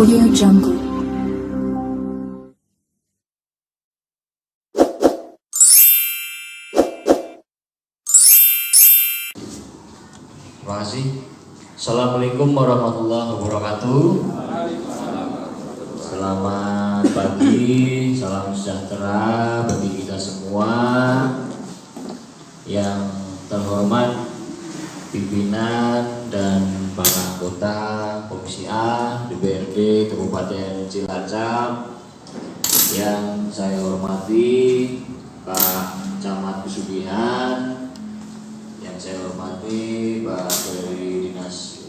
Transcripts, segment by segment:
Audio Jungle. Terima kasih. Assalamualaikum warahmatullahi wabarakatuh. Selamat pagi, salam sejahtera bagi kita semua. Yang terhormat pimpinan dan para anggota Komisi A DPRD Kabupaten Cilacap, yang saya hormati Pak Camat Pesugihan, yang saya hormati Pak dari Dinas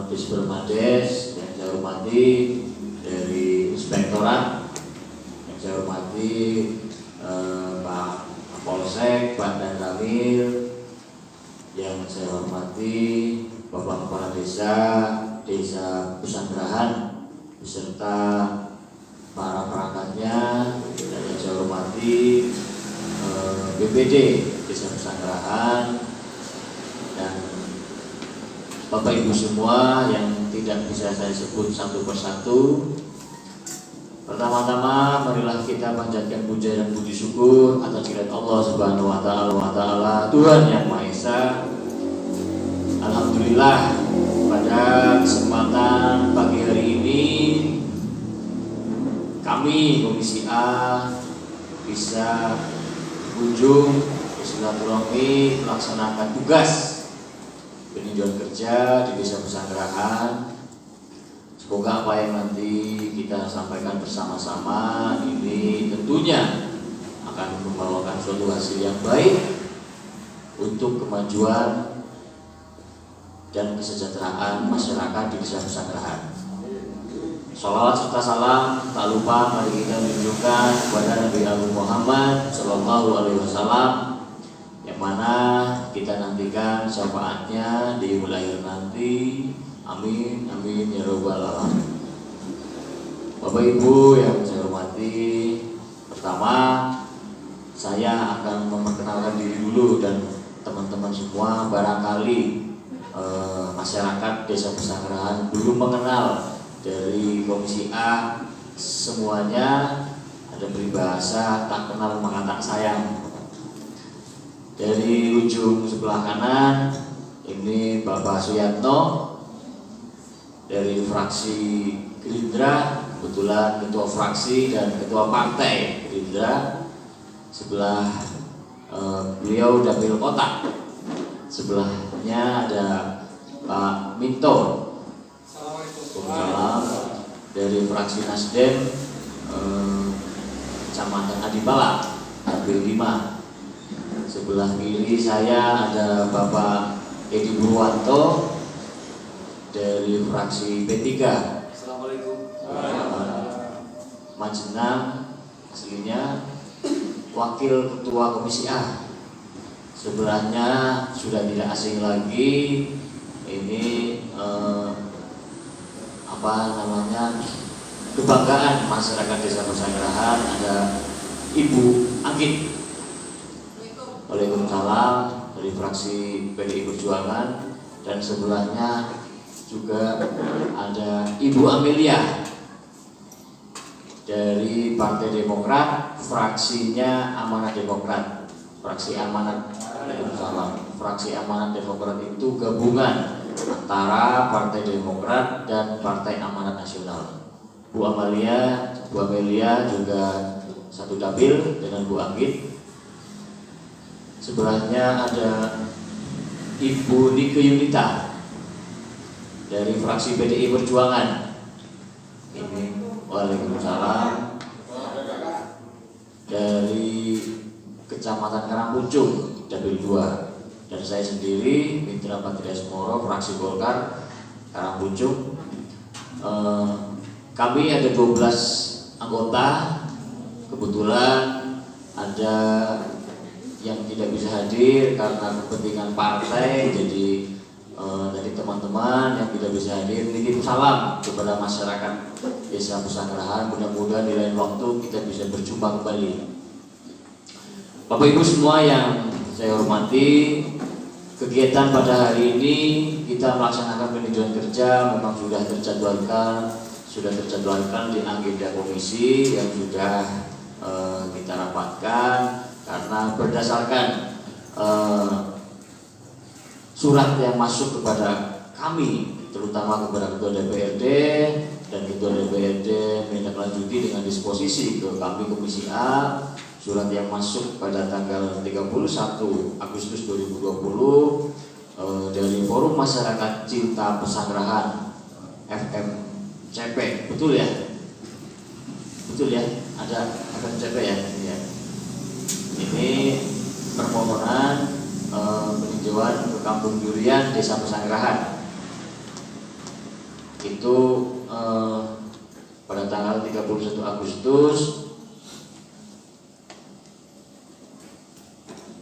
Dispermades, yang saya hormati dari Inspektorat, yang saya hormati Pak Polsek, Pak dan Ramil, yang saya hormati Bapak Kepala Desa, Desa Pesanggerahan, beserta para perangkatnya, dan yang saya hormati BPD Desa Pesanggerahan, dan Bapak Ibu semua yang tidak bisa saya sebut satu persatu. Pertama-tama marilah kita panjatkan puja dan puji syukur atas kehadirat Allah Subhanahu wa taala, Tuhan yang Maha Esa. Alhamdulillah, pada kesempatan pagi hari ini kami Komisi A bisa berkunjung bersilaturahmi melaksanakan tugas peninjauan kerja di Desa Pesanggerahan. Semoga apa yang nanti kita sampaikan bersama-sama ini tentunya akan membawakan suatu hasil yang baik untuk kemajuan dan kesejahteraan masyarakat di Desa Pesanggerahan. Sholawat serta salam tak lupa mari kita menunjukkan kepada Nabi Muhammad Sallallahu Alaihi Wasallam, yang mana kita nantikan syafaatnya di akhir nanti. Amin, amin ya robbal alamin. Bapak Ibu yang saya hormati, pertama saya akan memperkenalkan diri dulu, dan teman-teman semua barangkali masyarakat Desa Pesanggerahan belum mengenal dari Komisi A. Semuanya ada peribahasa tak kenal maka tak sayang. Dari ujung sebelah kanan ini Bapak Suyatno dari fraksi Gerindra, kebetulan ketua fraksi dan ketua partai Gerindra. Sebelah beliau dapil kota. Sebelahnya ada Pak Minto, Assalamualaikum, dari fraksi Nasdem, Kecamatan Adipala, dapil 5. Sebelah kiri saya ada Bapak Edi Purwanto dari fraksi P3. Assalamualaikum. Majenang aslinya, wakil ketua Komisi A. Sebelahnya sudah tidak asing lagi, ini kebanggaan masyarakat Desa Pesanggerahan, ada Ibu Anggit. Waalaikumsalam, dari fraksi PDI Perjuangan. Dan sebelahnya juga ada Ibu Amelia dari Partai Demokrat, fraksinya Amanat Demokrat. Fraksi Amanat Demokrat itu gabungan antara Partai Demokrat dan Partai Amanat Nasional. Bu Amelia juga satu dapil dengan Bu Anggit. Sebelahnya ada Ibu Nike Yunita dari fraksi PDI Perjuangan. Ini Waalaikumsalam, dari Kecamatan Karangpucung, dapil 2. Dan saya sendiri Mitra Patria Semoro, fraksi Golkar Karangpucung. Kami ada 12 anggota. Kebetulan ada yang tidak bisa hadir karena kepentingan partai, jadi dari teman-teman yang tidak bisa hadir, titip salam kepada masyarakat Desa Pesanggerahan. Mudah-mudahan di lain waktu kita bisa berjumpa kembali. Bapak Ibu semua yang saya hormati, Kegiatan pada hari ini kita melaksanakan peninjauan kerja memang sudah terjadwalkan di agenda komisi yang sudah kita rapatkan, karena berdasarkan surat yang masuk kepada kami, terutama kepada Ketua DPRD, dan Ketua DPRD menindaklanjuti dengan disposisi ke kami Komisi A, surat yang masuk pada tanggal 31 Agustus 2020 dari Forum Masyarakat Cinta Pesanggerahan FMCP, betul ya? Betul ya? Ada FMCP ya? Ini permohonan peninjauan ke Kampung Durian Desa Pesanggerahan. Itu pada tanggal 31 Agustus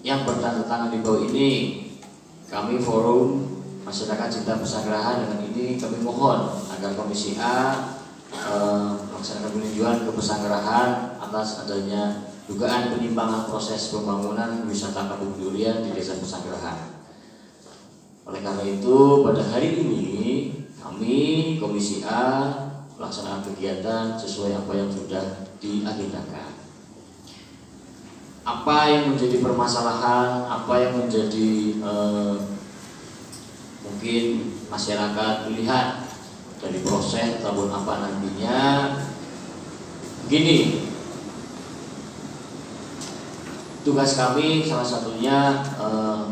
yang bertanda tangan di bawah ini. Kami Forum Masyarakat Cinta Pesanggerahan dengan ini kami mohon agar Komisi A melaksanakan peninjauan ke Pesanggerahan atas adanya dugaan penyimpangan proses pembangunan wisata Kampung Durian di Desa Pesanggerahan. Oleh karena itu pada hari ini kami Komisi A melaksanakan kegiatan sesuai apa yang sudah diagendakan. Apa yang menjadi permasalahan, apa yang menjadi mungkin masyarakat melihat dari proses ataupun apa nantinya, begini. Tugas kami salah satunya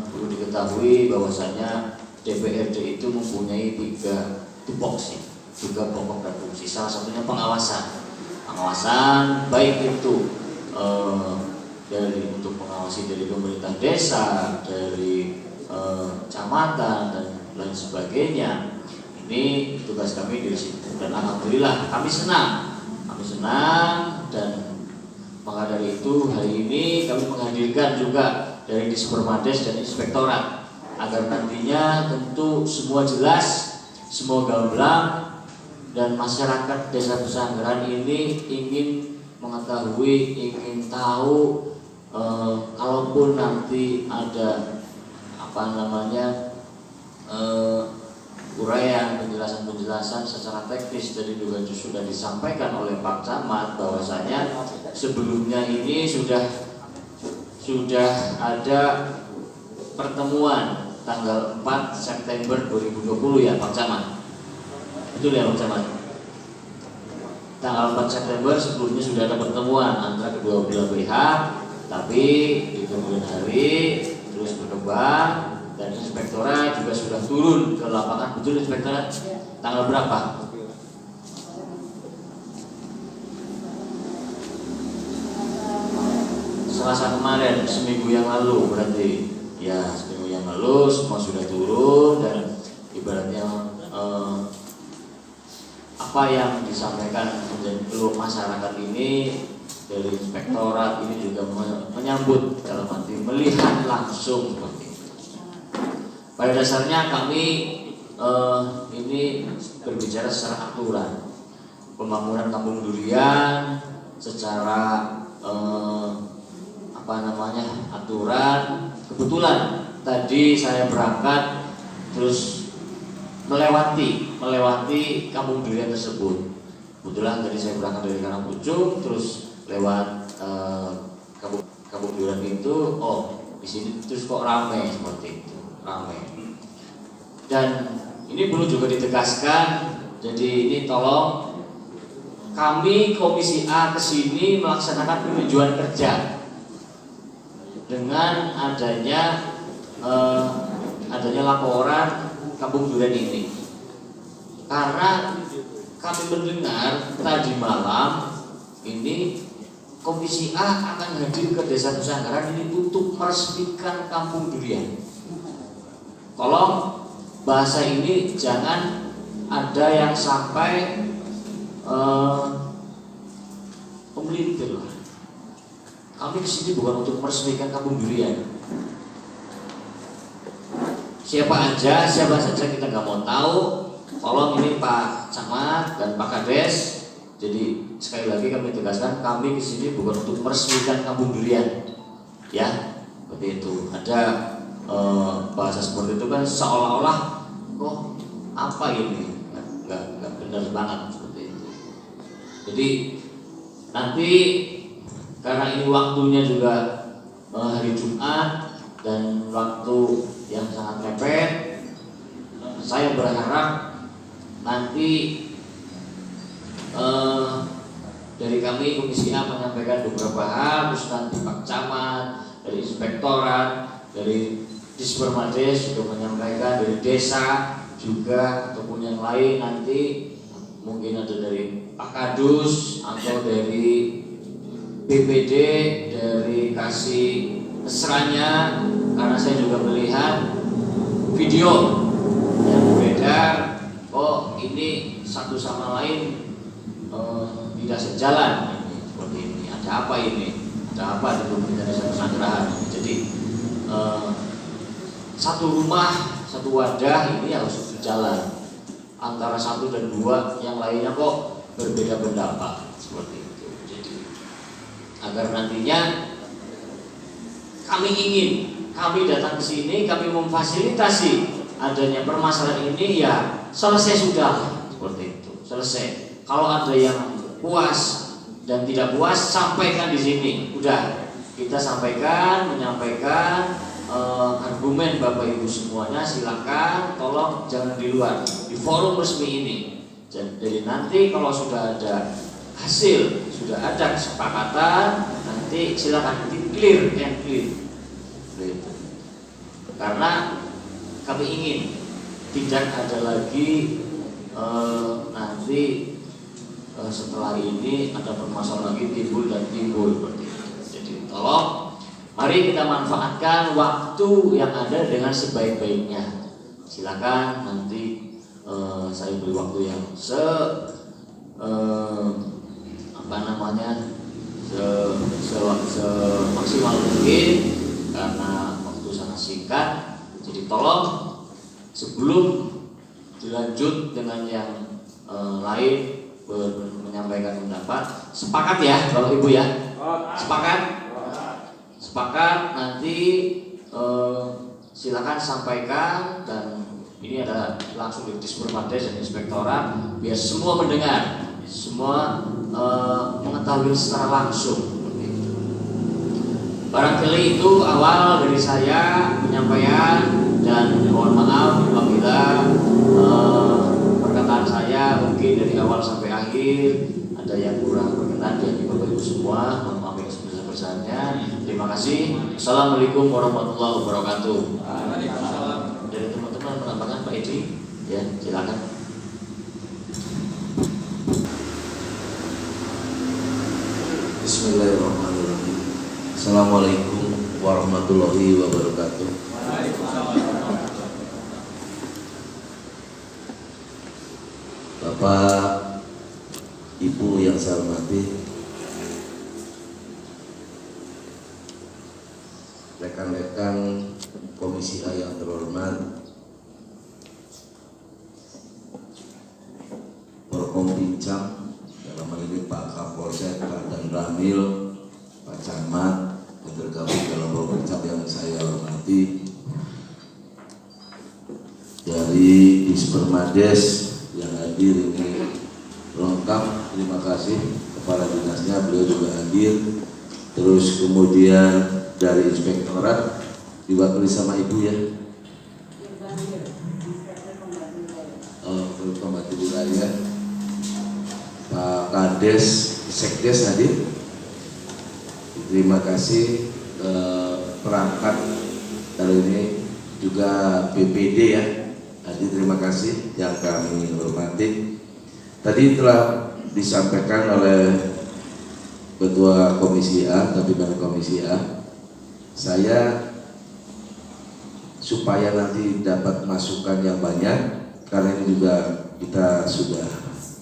perlu diketahui bahwasanya DPRD itu mempunyai 3 tupoksi, 3 pokok dan fungsi. Salah satunya pengawasan baik itu dari untuk mengawasi dari pemerintah desa, dari kecamatan dan lain sebagainya. Ini tugas kami di situ, dan alhamdulillah kami senang dan maka dari itu hari ini kami menghadirkan juga dari Dispermades dan Inspektorat agar nantinya tentu semua jelas, semua gamblang, dan masyarakat Desa Pesanggerahan ini ingin mengetahui, ingin tahu, kalaupun nanti ada uraian penjelasan secara teknis dari juga sudah disampaikan oleh Pak Camat bahwasanya sebelumnya ini sudah ada pertemuan tanggal 4 September 2020 ya Pak Camat. Betul ya Pak Camat? Tanggal 4 September sebelumnya sudah ada pertemuan antara kedua belah pihak, tapi di kemudian hari terus berkembang. Dan Inspektorat juga sudah turun ke lapangan. Betul Inspektorat? Tanggal berapa? Selasa kemarin, seminggu yang lalu berarti. Ya, seminggu yang lalu semua sudah turun, dan ibaratnya apa yang disampaikan menjadi keluh masyarakat ini dari Inspektorat ini juga menyambut, dalam arti melihat langsung seperti itu. Pada dasarnya kami ini berbicara secara aturan pembangunan Kampung Durian secara aturan. Kebetulan tadi saya berangkat terus melewati Kampung Durian tersebut. Kebetulan tadi saya berangkat dari Karangpucung terus lewat Kampung Durian itu, di sini terus kok ramai seperti itu. Dan ini perlu juga ditegaskan, jadi ini tolong kami Komisi A kesini melaksanakan peninjauan kerja dengan adanya laporan Kampung Durian ini, karena kami mendengar tadi malam ini Komisi A akan hadir ke Desa Pesanggerahan ini untuk meresmikan Kampung Durian. Tolong bahasa ini jangan ada yang sampai pemelintir. Kami kesini bukan untuk meresmikan Kampung Durian. Siapa saja kita nggak mau tahu. Tolong ini Pak Camat dan Pak Kades. Jadi sekali lagi kami tegaskan, kami kesini bukan untuk meresmikan Kampung Durian. Ya, seperti itu. Ada bahasa seperti itu kan seolah-olah kok apa ini, nggak benar banget seperti itu. Jadi nanti karena ini waktunya juga hari Jumat dan waktu yang sangat mepet, saya berharap nanti dari kami Komisi A menyampaikan beberapa hal, terus nanti Pak Camat, dari Inspektorat, dari Dispermades juga menyampaikan, dari desa juga ataupun yang lain nanti mungkin ada dari Pak Kadus atau dari BPD, dari Kasih Mesranya, karena saya juga melihat video yang beredar, oh ini satu sama lain tidak sejalan ini, seperti ini. Ada apa ini? Ada apa di Pemerintah Desa Pesanggerahan? Jadi satu rumah, satu wadah ini harus berjalan. Antara satu dan dua yang lainnya kok berbeda pendapat seperti itu. Jadi agar nantinya kami datang ke sini, kami memfasilitasi adanya permasalahan ini, ya selesai sudah seperti itu, selesai. Kalau ada yang puas dan tidak puas, sampaikan di sini. Udah kita sampaikan, menyampaikan argumen Bapak Ibu semuanya, silakan, tolong jangan di luar, di forum resmi ini. Jadi nanti kalau sudah ada hasil, sudah ada kesepakatan, nanti silakan clear and clear. Karena kami ingin tidak ada lagi nanti setelah ini ada permasalahan lagi timbul seperti itu. Jadi tolong, mari kita manfaatkan waktu yang ada dengan sebaik-baiknya. Silakan nanti saya beri waktu yang semaksimal mungkin karena waktu sangat singkat. Jadi tolong sebelum dilanjut dengan yang lain menyampaikan pendapat, sepakat ya kalau Ibu ya, sepakat nanti silakan sampaikan, dan ini ada langsung di Dispermades dan Inspektorat biar semua mendengar, semua mengetahui secara langsung. Barangkali itu awal dari saya penyampaian, dan mohon maaf apabila perkataan saya mungkin dari awal sampai akhir ada yang kurang berkenan dari Bapak Ibu semua. Mohon maaf yang sebesar-besarnya. Terima kasih. Assalamualaikum warahmatullahi wabarakatuh. Dari teman-teman menambahkan Pak Edi, ya silakan. Bismillahirrahmanirrahim. Assalamualaikum warahmatullahi wabarakatuh. Bapak, Ibu yang saya hormati, rekan-rekan Komisi A yang terhormat, Forkompinjam, dalam hal ini Pak Kapolsek, Pak Dan Ramil, Pak Camat, yang tergabung dalam Forkompinjam yang saya hormati, dari Dispermades yang hadir ini lengkap, terima kasih. Kepala dinasnya beliau juga hadir. Terus kemudian dari Inspektorat diwakili sama Ibu ya, Pembantu Wilayah, Pak Kades, Sekdes hadir. Terima kasih. Perangkat kali ini juga BPD ya hadir, terima kasih yang kami hormati. Tadi telah disampaikan oleh Ketua Komisi A, Pimpinan Komisi A, saya supaya nanti dapat masukan yang banyak, karena ini juga kita sudah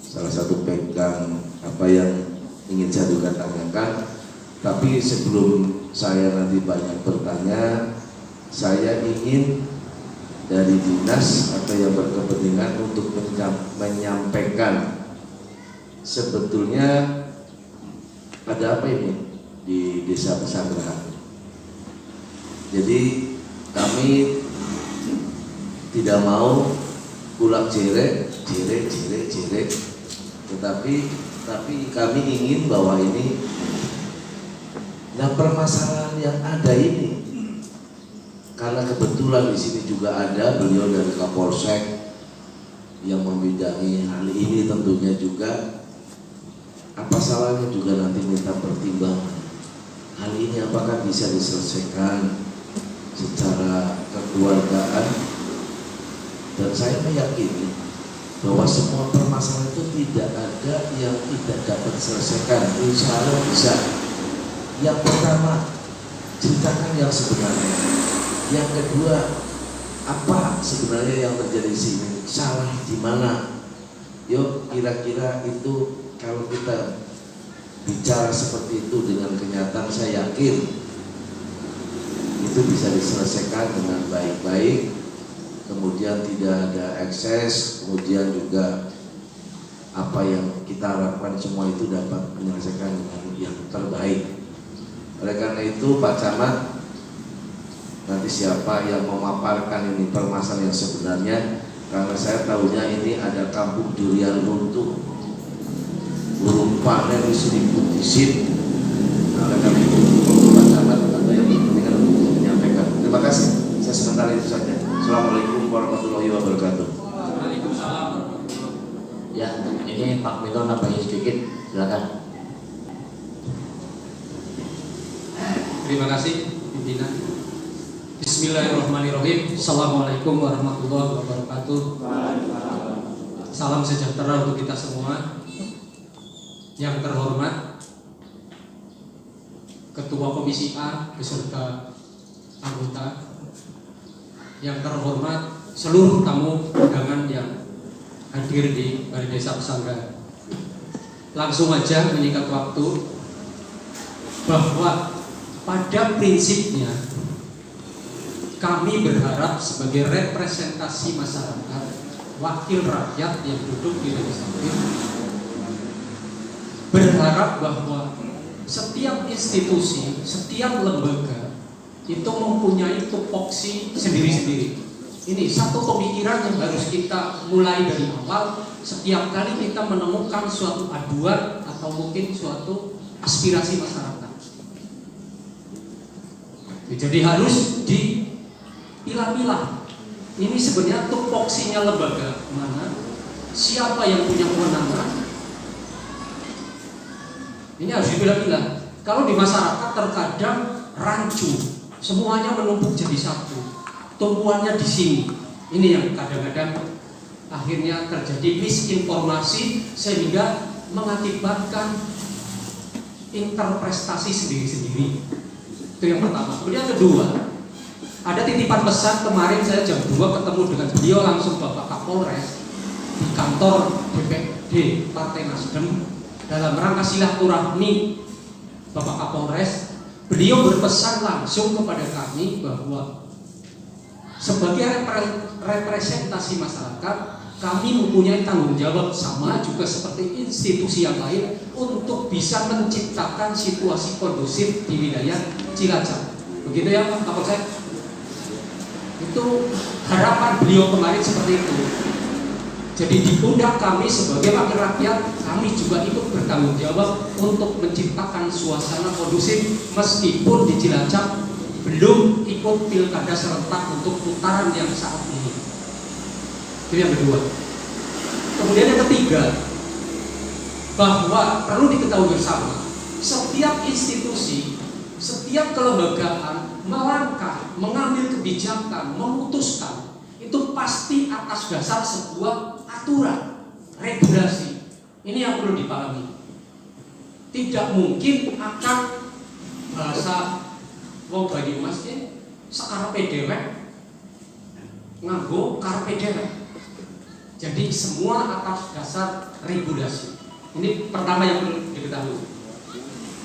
salah satu pegang apa yang ingin saya juga tanyakan. Tapi sebelum saya nanti banyak bertanya, saya ingin dari dinas atau yang berkepentingan untuk menyampaikan sebetulnya ada apa ini di Desa Pesanggerahan. Jadi kami tidak mau ulang jere, tetapi kami ingin bahwa ini, nah permasalahan yang ada ini, karena kebetulan di sini juga ada beliau dari Kapolsek yang membidangi hal ini, tentunya juga apa salahnya juga nanti minta pertimbangan hal ini apakah bisa diselesaikan secara kekeluargaan, dan saya meyakini bahwa semua permasalahan itu tidak ada yang tidak dapat diselesaikan, insya Allah bisa. Yang pertama, ceritakan yang sebenarnya. Yang kedua, apa sebenarnya yang terjadi di sini, salah di mana? Yuk, kira-kira itu kalau kita bicara seperti itu dengan kenyataan, saya yakin itu bisa diselesaikan dengan baik-baik, kemudian tidak ada ekses, kemudian juga apa yang kita harapkan semua itu dapat menyelesaikan dengan yang terbaik. Oleh karena itu Pak Camat, nanti siapa yang memaparkan ini permasalahan yang sebenarnya, karena saya tahunya ini ada kampung durian runtuh, burung panen disebut di sini. Nah, oleh karena itu Pak Camat ada yang berkepentingan untuk menyampaikan. Terima kasih. Saya sementara itu saja. Assalamualaikum warahmatullahi wabarakatuh. Waalaikumsalam. Ya, ini Pak Milo nambahin sedikit, silakan. Terima kasih pimpinan. Bismillahirrahmanirrahim. Assalamualaikum warahmatullahi wabarakatuh. Salam sejahtera untuk kita semua. Yang terhormat Ketua Komisi A beserta anggota, yang terhormat seluruh tamu undangan yang hadir di Balai Desa Pesanggerahan. Langsung aja menyingkat waktu, bahwa pada prinsipnya kami berharap sebagai representasi masyarakat, wakil rakyat yang duduk di legislatif, berharap bahwa setiap institusi, setiap lembaga itu mempunyai tupoksi sendiri-sendiri. Ini satu pemikiran yang harus kita mulai dari awal. Setiap kali kita menemukan suatu aduan atau mungkin suatu aspirasi masyarakat, jadi harus dipilah-pilah. Ini sebenarnya tupoksinya lembaga mana, siapa yang punya kewenangan. Ini harus dipilah-pilah. Kalau di masyarakat terkadang rancu, semuanya menumpuk jadi satu, tumpuannya di sini. Ini yang kadang-kadang akhirnya terjadi misinformasi sehingga mengakibatkan interpretasi sendiri-sendiri. Itu yang pertama. Kemudian kedua, ada titipan pesan kemarin saya jam 2 ketemu dengan beliau langsung Bapak Kapolres di kantor DPD Partai Nasdem dalam rangka silaturahmi Bapak Kapolres. Beliau berpesan langsung kepada kami bahwa sebagai representasi masyarakat, kami mempunyai tanggung jawab sama juga seperti institusi yang lain untuk bisa menciptakan situasi kondusif di wilayah Cilacap. Begitu ya Pak Kapolsek? Itu harapan beliau kemarin seperti itu. Jadi diundang kami sebagai wakil rakyat, kami juga ikut bertanggung jawab untuk menciptakan suasana kondusif meskipun di Cilacap belum ikut pilkada serentak untuk putaran yang saat ini. Itu yang kedua. Kemudian yang ketiga, bahwa perlu diketahui bersama, setiap institusi, setiap kelembagaan melangkah, mengambil kebijakan, memutuskan, itu pasti atas dasar sebuah aturan, regulasi. Ini yang perlu dipahami. Tidak mungkin akan bahasa wong Banyumas sakarepe dhewek nganggo karepe dhewek. Jadi semua atas dasar regulasi. Ini pertama yang perlu diketahui.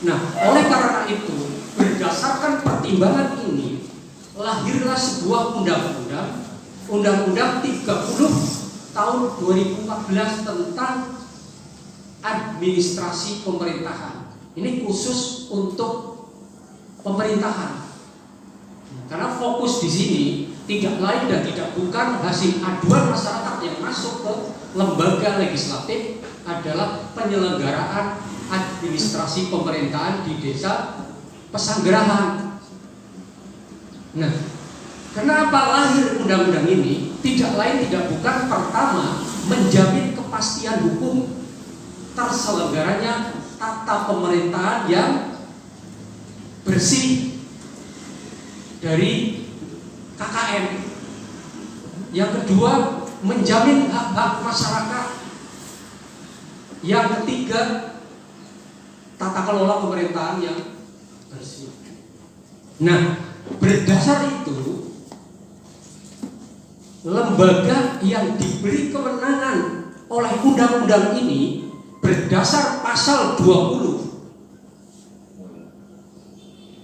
Nah, oleh karena itu, berdasarkan pertimbangan ini, lahirlah sebuah undang-undang, Undang-Undang 30 tahun 2014 tentang administrasi pemerintahan. Ini khusus untuk pemerintahan. Karena fokus di sini tidak lain dan tidak bukan hasil aduan masyarakat yang masuk ke lembaga legislatif adalah penyelenggaraan administrasi pemerintahan di desa Pesanggerahan. Nah, kenapa lahir undang-undang ini? Tidak lain tidak bukan pertama menjamin kepastian hukum terselenggaranya tata pemerintahan yang bersih dari KKN. Yang kedua, menjamin hak-hak masyarakat. Yang ketiga, tata kelola pemerintahan yang bersih. Nah, berdasar itu, lembaga yang diberi kewenangan oleh undang-undang ini berdasar pasal 20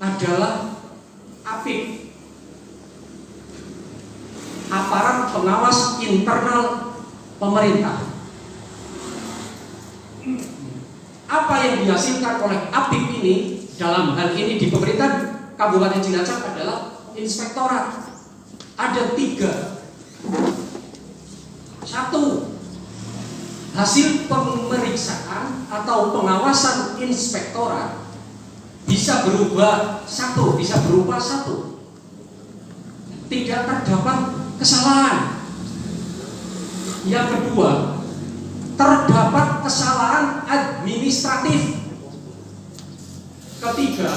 adalah APIK, Aparat Pengawas Internal Pemerintah. Apa yang dihasilkan oleh APIK ini dalam hal ini di pemerintah Kabupaten Cilacap adalah inspektorat. Ada 3. 1. Hasil pemeriksaan atau pengawasan inspektorat bisa berupa 1, tidak terdapat kesalahan. Yang kedua, terdapat kesalahan administratif. Ketiga,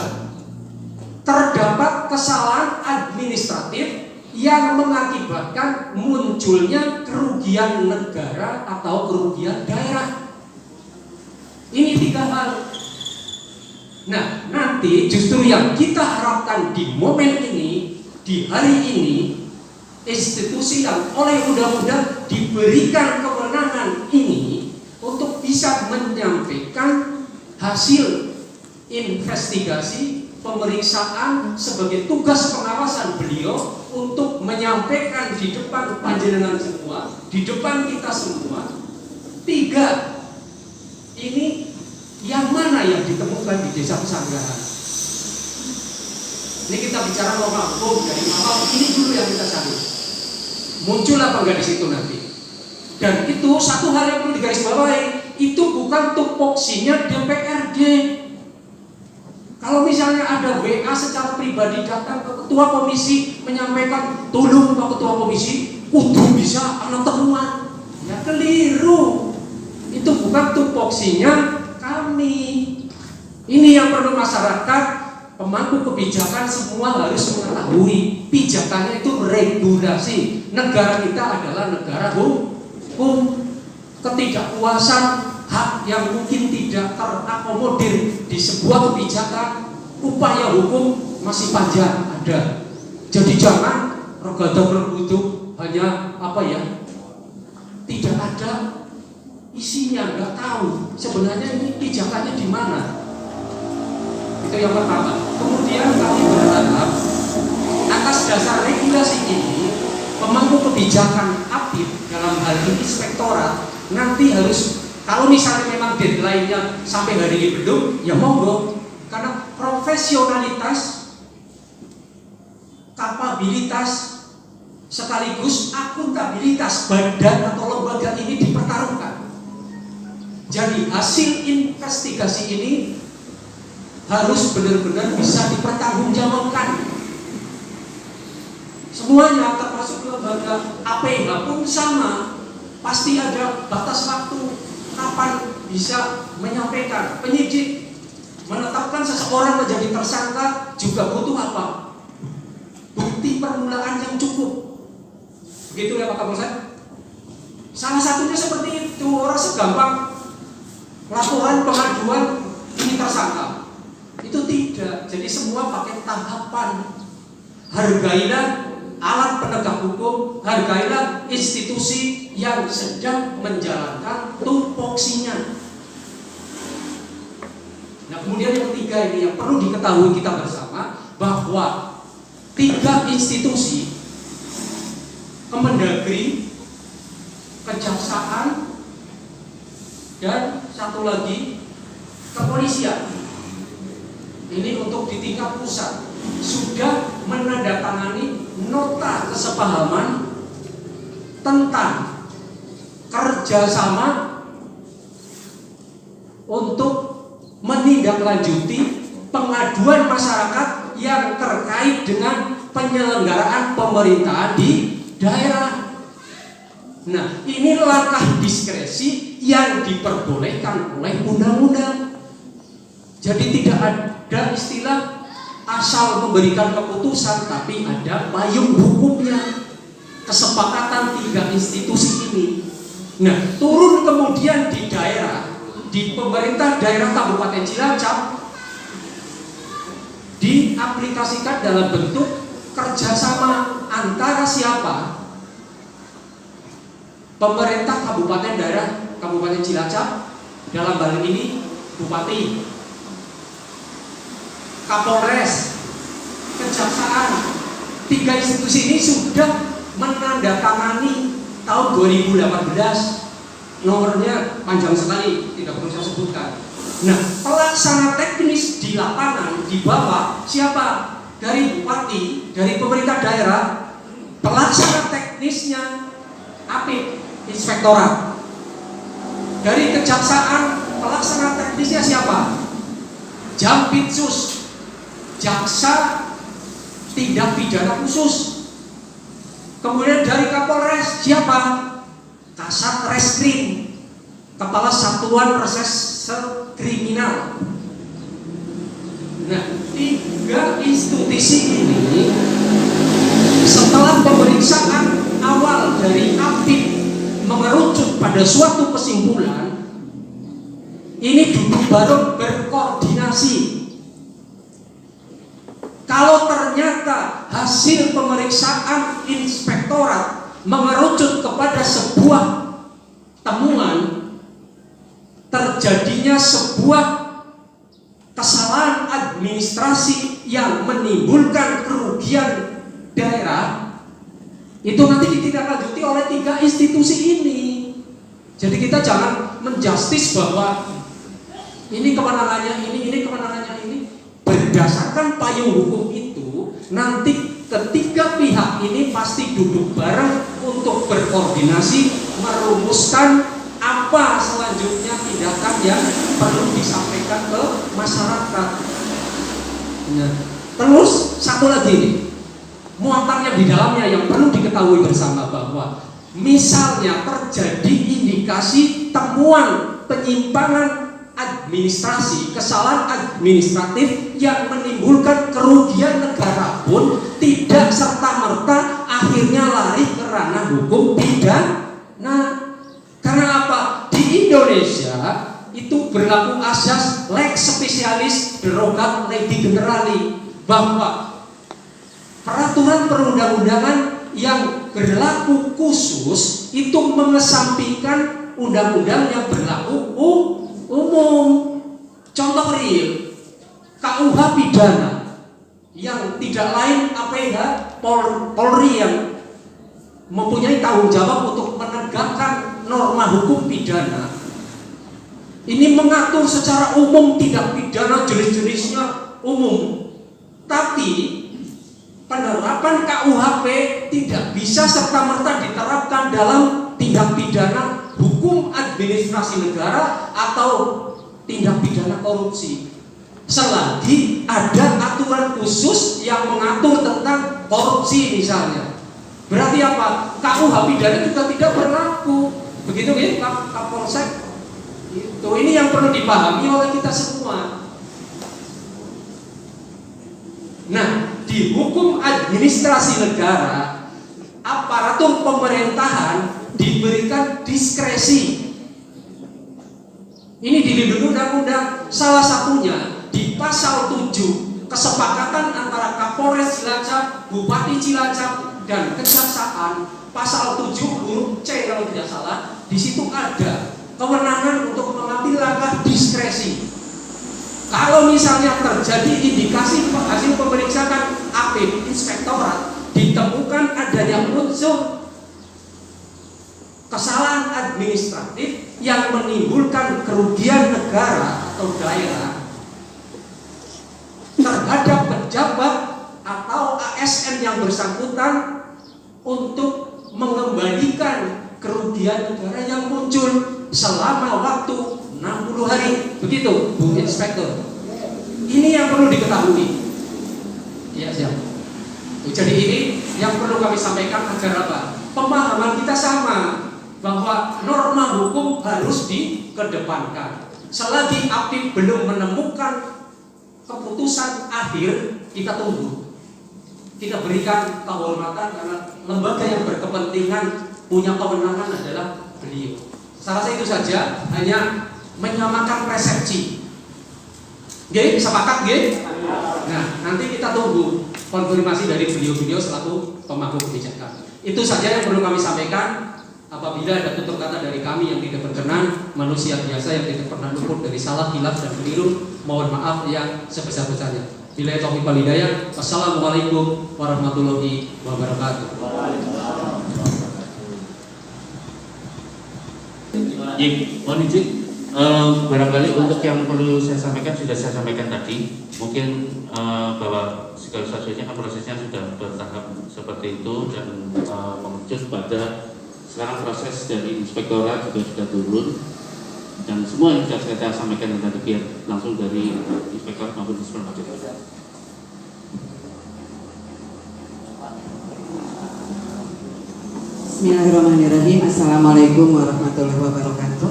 terdapat kesalahan administratif yang mengakibatkan munculnya kerugian negara atau kerugian daerah. Ini 3 hal. Nah, nanti justru yang kita harapkan di momen ini, di hari ini, institusi yang oleh undang-undang diberikan kewenangan ini untuk bisa menyampaikan hasil investigasi pemeriksaan sebagai tugas pengawasan beliau untuk menyampaikan di depan panjenengan semua, di depan kita semua. 3, ini yang mana yang ditemukan di desa Pesanggerahan? Ini kita bicara lokal hukum dari awal, ini dulu yang kita cari. Muncul apa enggak di situ nanti? Dan itu satu hal yang perlu digarisbawahi, itu bukan tupoksinya DPRD. Kalau misalnya ada WA secara pribadi datang ke ketua komisi menyampaikan, tolong Pak Ketua Komisi, kudu bisa anak temuan. Ya keliru. Itu bukan tupoksinya kami. Ini yang perlu masyarakat, pemangku kebijakan semua harus mengetahui. Pijakannya itu regulasi. Negara kita adalah negara hukum. Ketidakpuasan hak yang mungkin tidak terakomodir di sebuah kebijakan, upaya hukum masih panjang ada. Jadi jangan regatta berbutuh hanya tidak ada isinya, nggak tahu sebenarnya ini pijakannya di mana. Itu yang pertama. Kemudian kami berharap atas dasar regulasi ini, pemangku kebijakan APIK dalam hal ini inspektorat nanti harus, kalau misalnya memang deadline-nya sampai hari ini belum, ya monggo, karena profesionalitas, kapabilitas, sekaligus akuntabilitas badan atau lembaga ini dipertaruhkan. Jadi hasil investigasi ini harus benar-benar bisa dipertanggungjawabkan. Semuanya termasuk lembaga APH pun sama. Pasti ada batas waktu kapan bisa menyampaikan. Penyidik menetapkan seseorang menjadi tersangka juga butuh apa? Bukti permulaan yang cukup. Begitu ya Pak Kapolsek? Salah satunya seperti itu. Orang segampang laporan pengaduan ini tersangka. Itu tidak. Jadi semua pakai tahapan. Hargailah alat penegak hukum, hargailah institusi yang sedang menjalankan tupoksinya. Nah, kemudian yang ketiga ini yang perlu diketahui kita bersama, bahwa 3 institusi, Kemendagri, Kejaksaan, dan satu lagi kepolisian, ini untuk di tingkat pusat sudah menandatangani nota kesepahaman tentang kerjasama untuk menindaklanjuti pengaduan masyarakat yang terkait dengan penyelenggaraan pemerintahan di daerah. Nah, ini langkah diskresi yang diperbolehkan oleh undang-undang. Jadi tidak ada istilah asal memberikan keputusan, tapi ada payung hukumnya, kesepakatan 3 institusi ini. Nah, turun kemudian di daerah, di pemerintah daerah Kabupaten Cilacap, diaplikasikan dalam bentuk kerjasama antara siapa? Pemerintah Kabupaten daerah Kabupaten Cilacap, dalam hal ini Bupati, Kapolres, Kejaksaan. 3 institusi ini sudah menandatangani tahun 2018. Nomornya panjang sekali, tidak perlu saya sebutkan. Nah, pelaksana teknis di lapangan di bawah siapa? Dari bupati, dari pemerintah daerah. Pelaksana teknisnya APIP, inspektorat. Dari kejaksaan, pelaksana teknisnya siapa? Jampitsus, jaksa tindak pidana khusus. Kemudian dari Kapolres siapa? Kasat Reskrim, Kepala Satuan Reserse Kriminal. Nah, 3 institusi ini setelah pemeriksaan awal dari APIP mengerucut pada suatu kesimpulan, ini duduk bareng berkoordinasi. Kalau ternyata hasil pemeriksaan inspektorat mengerucut kepada sebuah temuan terjadinya sebuah kesalahan administrasi yang menimbulkan kerugian daerah, itu nanti ditindaklanjuti oleh 3 institusi ini. Jadi kita jangan menjustis bahwa ini kewenangannya ini kewenangannya ini. Berdasarkan payung hukum itu, nanti ketiga pihak ini pasti duduk bareng untuk berkoordinasi merumuskan apa selanjutnya tindakan yang perlu disampaikan ke masyarakat. Nah, terus satu lagi nih, muatannya di dalamnya yang perlu diketahui bersama bahwa misalnya terjadi indikasi temuan penyimpangan administrasi, kesalahan administratif yang menimbulkan kerugian negara pun tidak serta-merta akhirnya lari ke ranah hukum pidana. Karena apa? Di Indonesia itu berlaku asas lex specialis derogat legi generali, bahwa peraturan perundang-undangan yang berlaku khusus itu mengesampingkan undang-undang yang berlaku umum. Contoh real, KUH pidana yang tidak lain APH Polri yang mempunyai tanggung jawab untuk menegakkan norma hukum pidana. Ini mengatur secara umum tindak pidana jenis-jenisnya umum. Tapi penerapan KUHP tidak bisa serta-merta diterapkan dalam tindak pidana hukum administrasi negara atau tindak pidana korupsi, selagi ada aturan khusus yang mengatur tentang korupsi misalnya. Berarti apa? KUH pidana juga tidak berlaku. Begitu ya, Kapolsek. Itu ini yang perlu dipahami oleh kita semua. Nah, di hukum administrasi negara, aparatur pemerintahan diberikan diskresi. Ini dilindungi undang-undang, salah satunya di pasal 7 kesepakatan antara Kapolres Cilacap, Bupati Cilacap dan Kejaksaan, pasal 7 huruf C kalau tidak salah. Di situ ada kewenangan untuk mengambil langkah diskresi. Kalau misalnya terjadi indikasi hasil pemeriksaan APIP inspektorat ditemukan adanya unsur kesalahan administratif yang menimbulkan kerugian negara atau daerah terhadap pejabat atau ASN yang bersangkutan untuk mengembalikan kerugian negara yang muncul selama waktu 60 hari. Begitu, Bu Inspektur. Ini yang perlu diketahui. Ya, siap. Jadi ini yang perlu kami sampaikan agar apa? Pemahaman kita sama bahwa norma hukum harus dikedepankan. Selagi aktif belum menemukan keputusan akhir, kita tunggu. Kita berikan kehormatan karena lembaga yang berkepentingan punya kewenangan adalah beliau. Saya rasa itu saja, hanya menyamakan persepsi. Oke, sepakat, oke? Nah, nanti kita tunggu konfirmasi dari beliau-beliau selaku pemangku kebijakan. Itu saja yang perlu kami sampaikan. Apabila ada tutur kata dari kami yang tidak berkenan, manusia biasa yang tidak pernah luput dari salah, khilaf dan keliru, mohon maaf yang sebesar-besarnya. Billahi taufiq wal hidayah. Wassalamualaikum warahmatullahi wabarakatuh. Mohon izin, barangkali untuk yang perlu saya sampaikan sudah saya sampaikan tadi. Mungkin bahwa segala sesuatunya kan prosesnya sudah bertahap seperti itu dan mengerucut pada sekarang proses dari inspektorat juga sudah turun dan semua yang sudah saya sampaikan tadi biar langsung dari inspektorat maupun inspektorat. Bismillahirrahmanirrahim. Assalamualaikum warahmatullahi wabarakatuh.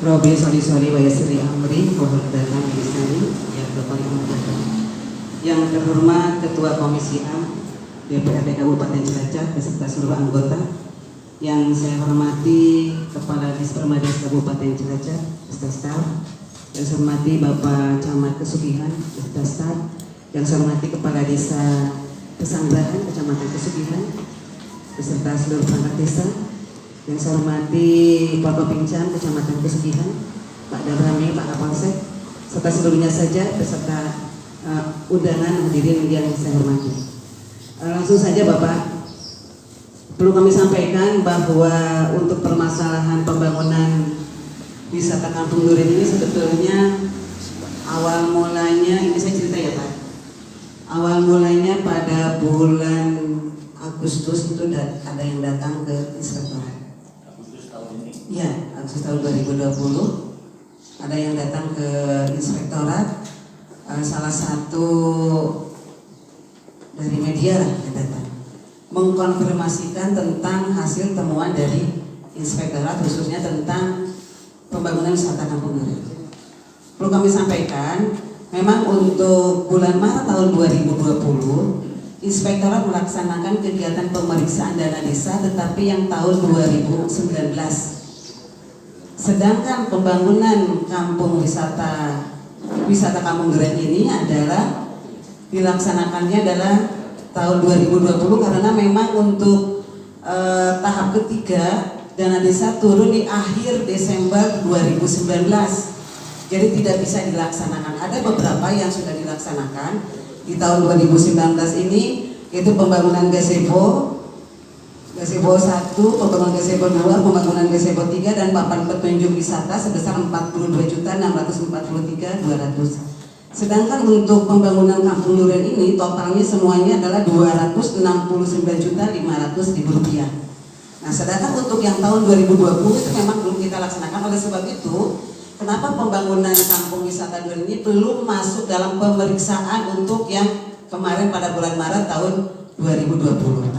Robi soli wa yasri amri wa hudatan lisani ya berpaling mudah. Yang terhormat Ketua Komisi A DPRD Kabupaten Cilacap beserta seluruh anggota, yang saya hormati Kepala Dispermades Kabupaten Cilacap beserta staf, yang saya hormati Bapak Camat Kesugihan beserta staf, yang saya hormati Kepala Desa Pesanggerahan Kecamatan Kesugihan beserta seluruh perangkat desa, yang saya hormati Forkopimcam Kecamatan Kesugihan, Pak Darami, Pak Kapolsek, serta seluruhnya saja beserta undangan hadirin yang saya hormati. Langsung saja Bapak, perlu kami sampaikan bahwa untuk permasalahan pembangunan wisata Kampung Duren ini sebetulnya awal mulanya, ini saya cerita ya Pak, awal mulanya pada bulan Agustus itu ada yang datang ke inspektorat. Agustus tahun ini? Iya, Agustus tahun 2020 ada yang datang ke inspektorat, salah satu dari media lah yang datang mengkonfirmasikan tentang hasil temuan dari inspektorat khususnya tentang pembangunan wisata Kampung Duren. Perlu kami sampaikan, memang untuk bulan Maret tahun 2020 inspektorat melaksanakan kegiatan pemeriksaan dana desa, tetapi yang tahun 2019. Sedangkan pembangunan kampung wisata Kampung Duren ini adalah dilaksanakannya adalah tahun 2020 karena memang untuk tahap ketiga dana desa turun di akhir Desember 2019, jadi tidak bisa dilaksanakan. Ada beberapa yang sudah dilaksanakan di tahun 2019 ini, yaitu pembangunan gazebo 1, pembangunan gazebo 2, pembangunan gazebo 3, dan papan petunjuk wisata sebesar 42.643.200. Sedangkan untuk pembangunan Kampung Duren ini totalnya semuanya adalah Rp269.500.000. Nah, sedangkan untuk yang tahun 2020 itu memang belum kita laksanakan. Oleh sebab itu, kenapa pembangunan kampung wisata Duren ini belum masuk dalam pemeriksaan untuk yang kemarin pada bulan Maret tahun 2020.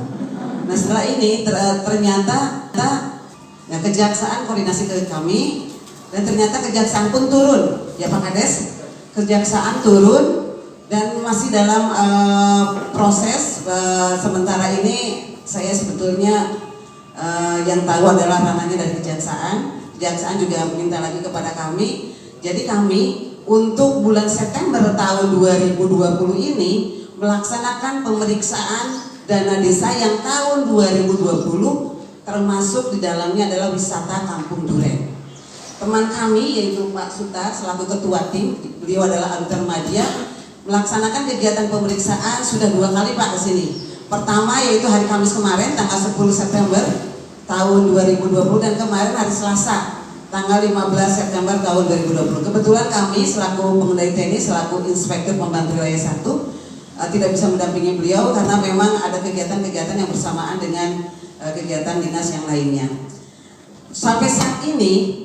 Nah, setelah ini ternyata ya, kejaksaan koordinasi ke kami, dan ternyata kejaksaan pun turun ya Pak Kades. Kejaksaan turun dan masih dalam proses. Sementara ini saya sebetulnya yang tahu adalah ranahnya dari kejaksaan. Kejaksaan juga meminta lagi kepada kami. Jadi kami untuk bulan September tahun 2020 ini melaksanakan pemeriksaan dana desa yang tahun 2020, termasuk di dalamnya adalah wisata Kampung Duren. Teman kami yaitu Pak Sutar selaku ketua tim, beliau adalah anggota media, melaksanakan kegiatan pemeriksaan sudah 2 kali Pak kesini. Pertama yaitu hari Kamis kemarin tanggal 10 September tahun 2020, dan kemarin hari Selasa tanggal 15 September tahun 2020. Kebetulan kami selaku pengendali teknis, selaku inspektur pembantu wilayah 1, tidak bisa mendampingi beliau karena memang ada kegiatan-kegiatan yang bersamaan dengan kegiatan dinas yang lainnya. Sampai saat ini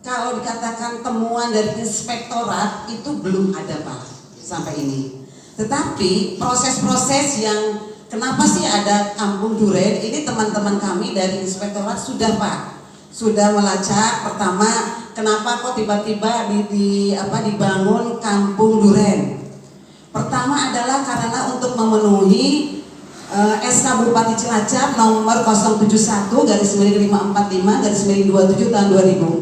kalau dikatakan temuan dari inspektorat itu belum ada Pak sampai ini. Tetapi proses-proses yang kenapa sih ada Kampung Duren ini teman-teman kami dari inspektorat sudah Pak sudah melacak. Pertama, kenapa kok tiba-tiba dibangun Kampung Duren? Pertama adalah karena untuk memenuhi SK Bupati Cilacap nomor 071/545/27 tahun 2014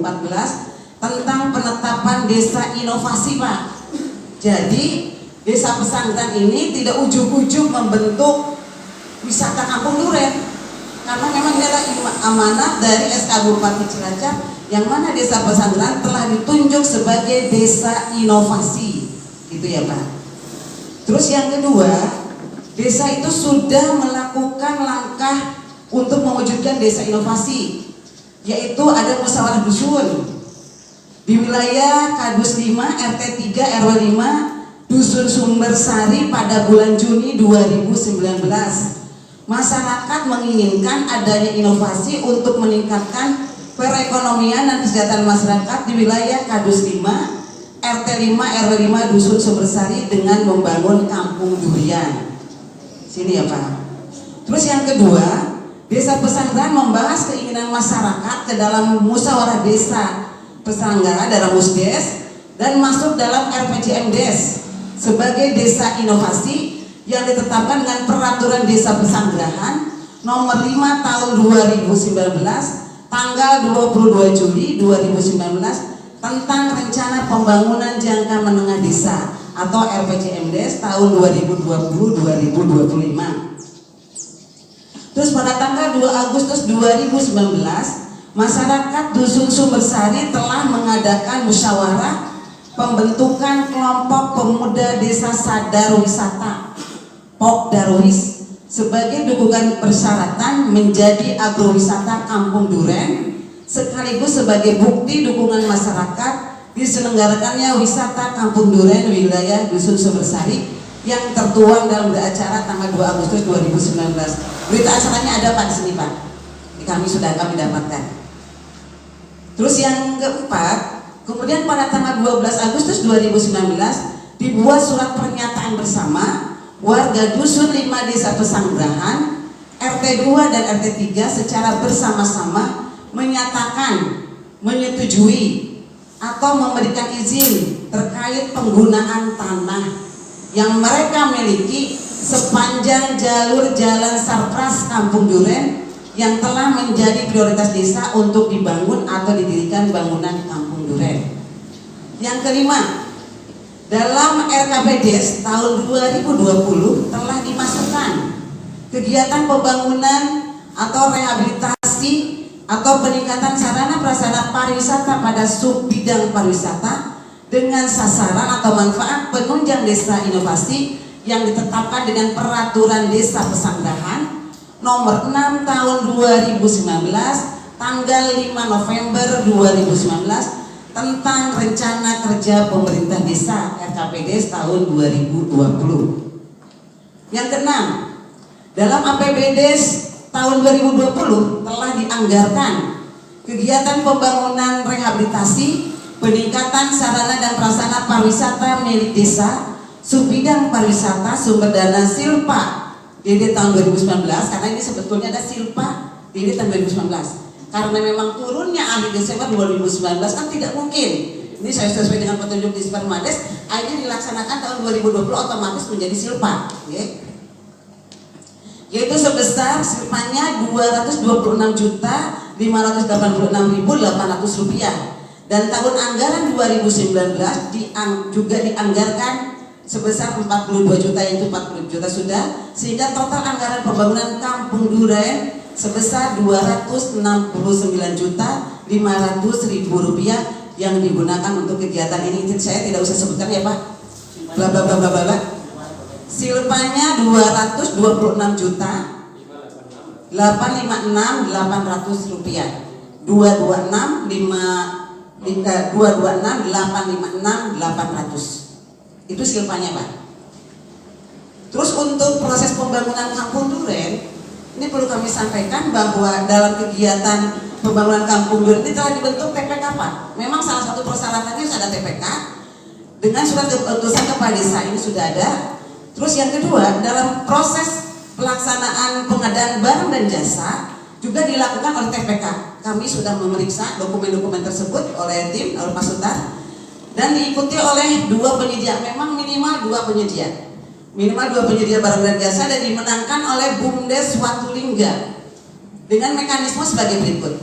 tentang penetapan desa inovasi Pak. Jadi desa pesantren ini tidak ujuk-ujuk membentuk wisata Kampung Duren karena memang ini adalah amanat dari SK Bupati Cilacap yang mana desa pesantren telah ditunjuk sebagai desa inovasi, gitu ya Pak. Terus yang kedua, desa itu sudah melakukan langkah untuk mewujudkan desa inovasi, yaitu ada musyawarah dusun di wilayah Kadus 5 RT 3 RW 5 Dusun Sumbersari pada bulan Juni 2019. Masyarakat menginginkan adanya inovasi untuk meningkatkan perekonomian dan kesejahteraan masyarakat di wilayah Kadus 5 RT 5 RW 5 Dusun Sumbersari dengan membangun Kampung Durian. Sini ya Pak. Terus yang kedua, desa pesantren membahas keinginan masyarakat ke dalam musyawarah desa Pesanggara dalam Musdes dan masuk dalam RPJMdes sebagai desa inovasi yang ditetapkan dengan peraturan desa Pesanggerahan nomor 5 tahun 2019 tanggal 22 Juli 2019 tentang rencana pembangunan jangka menengah desa atau RPJMdes tahun 2020-2025. Terus pada tanggal 2 Agustus 2019, masyarakat Dusun Sumbersari telah mengadakan musyawarah pembentukan kelompok pemuda desa sadar wisata Pok Darwis sebagai dukungan persyaratan menjadi agrowisata Kampung Duren sekaligus sebagai bukti dukungan masyarakat diselenggarakannya wisata Kampung Duren wilayah Dusun Sumbersari yang tertuang dalam berita acara tanggal 2 Agustus 2019. Berita acaranya ada Pak di sini Pak. Kami dapatkan. Terus yang keempat, kemudian pada tanggal 12 Agustus 2019 dibuat surat pernyataan bersama warga Dusun 5 Desa Pesanggerahan, RT 2 dan RT 3 secara bersama-sama menyatakan menyetujui atau memberikan izin terkait penggunaan tanah yang mereka miliki sepanjang jalur Jalan Sarpras Kampung Duren yang telah menjadi prioritas desa untuk dibangun atau didirikan bangunan Kampung Duren. Yang kelima, dalam RKPDes tahun 2020 telah dimasukkan kegiatan pembangunan atau rehabilitasi atau peningkatan sarana prasarana pariwisata pada sub bidang pariwisata dengan sasaran atau manfaat penunjang desa inovasi yang ditetapkan dengan peraturan desa Pesanggerahan nomor 6 tahun 2019 tanggal 5 November 2019 tentang rencana kerja pemerintah desa RKPDes tahun 2020. Yang keenam, dalam APBDes tahun 2020 telah dianggarkan kegiatan pembangunan rehabilitasi, peningkatan sarana dan prasarana pariwisata milik desa, subbidang pariwisata sumber dana Silpa DD tahun 2019 karena ini sebetulnya ada Silpa DD tahun 2019. Karena memang turunnya akhir Desember 2019 kan tidak mungkin. Ini saya sesuai dengan petunjuk di Spermades, akhirnya dilaksanakan tahun 2020 otomatis menjadi Silpa, okay? Yaitu sebesar silpanya Rp226.586.800 dan tahun anggaran 2019 juga dianggarkan sebesar 42 juta, yaitu 40 juta sudah, sehingga total anggaran pembangunan Kampung Duren sebesar Rp269.500.000 yang digunakan untuk kegiatan ini. Saya tidak usah sebutkan ya Pak, bla bla bla bla bla. Silpanya Rp226.856.800, 226.856.800 itu silpanya Pak. pembangunan Kampung Duren, ini perlu kami sampaikan bahwa dalam kegiatan pembangunan Kampung Duren ini telah dibentuk TPK Pak. Memang salah satu persyaratannya harus ada TPK dengan surat keputusan kepala desa, ini sudah ada. Terus yang kedua, dalam proses pelaksanaan pengadaan barang dan jasa juga dilakukan oleh TPK. Kami sudah memeriksa dokumen-dokumen tersebut oleh tim, oleh Pak Sutar, dan diikuti oleh 2 penyedia, memang minimal 2 penyedia. Minimal 2 penyedia barang dan jasa, dan dimenangkan oleh BUMDes Watulingga dengan mekanisme sebagai berikut.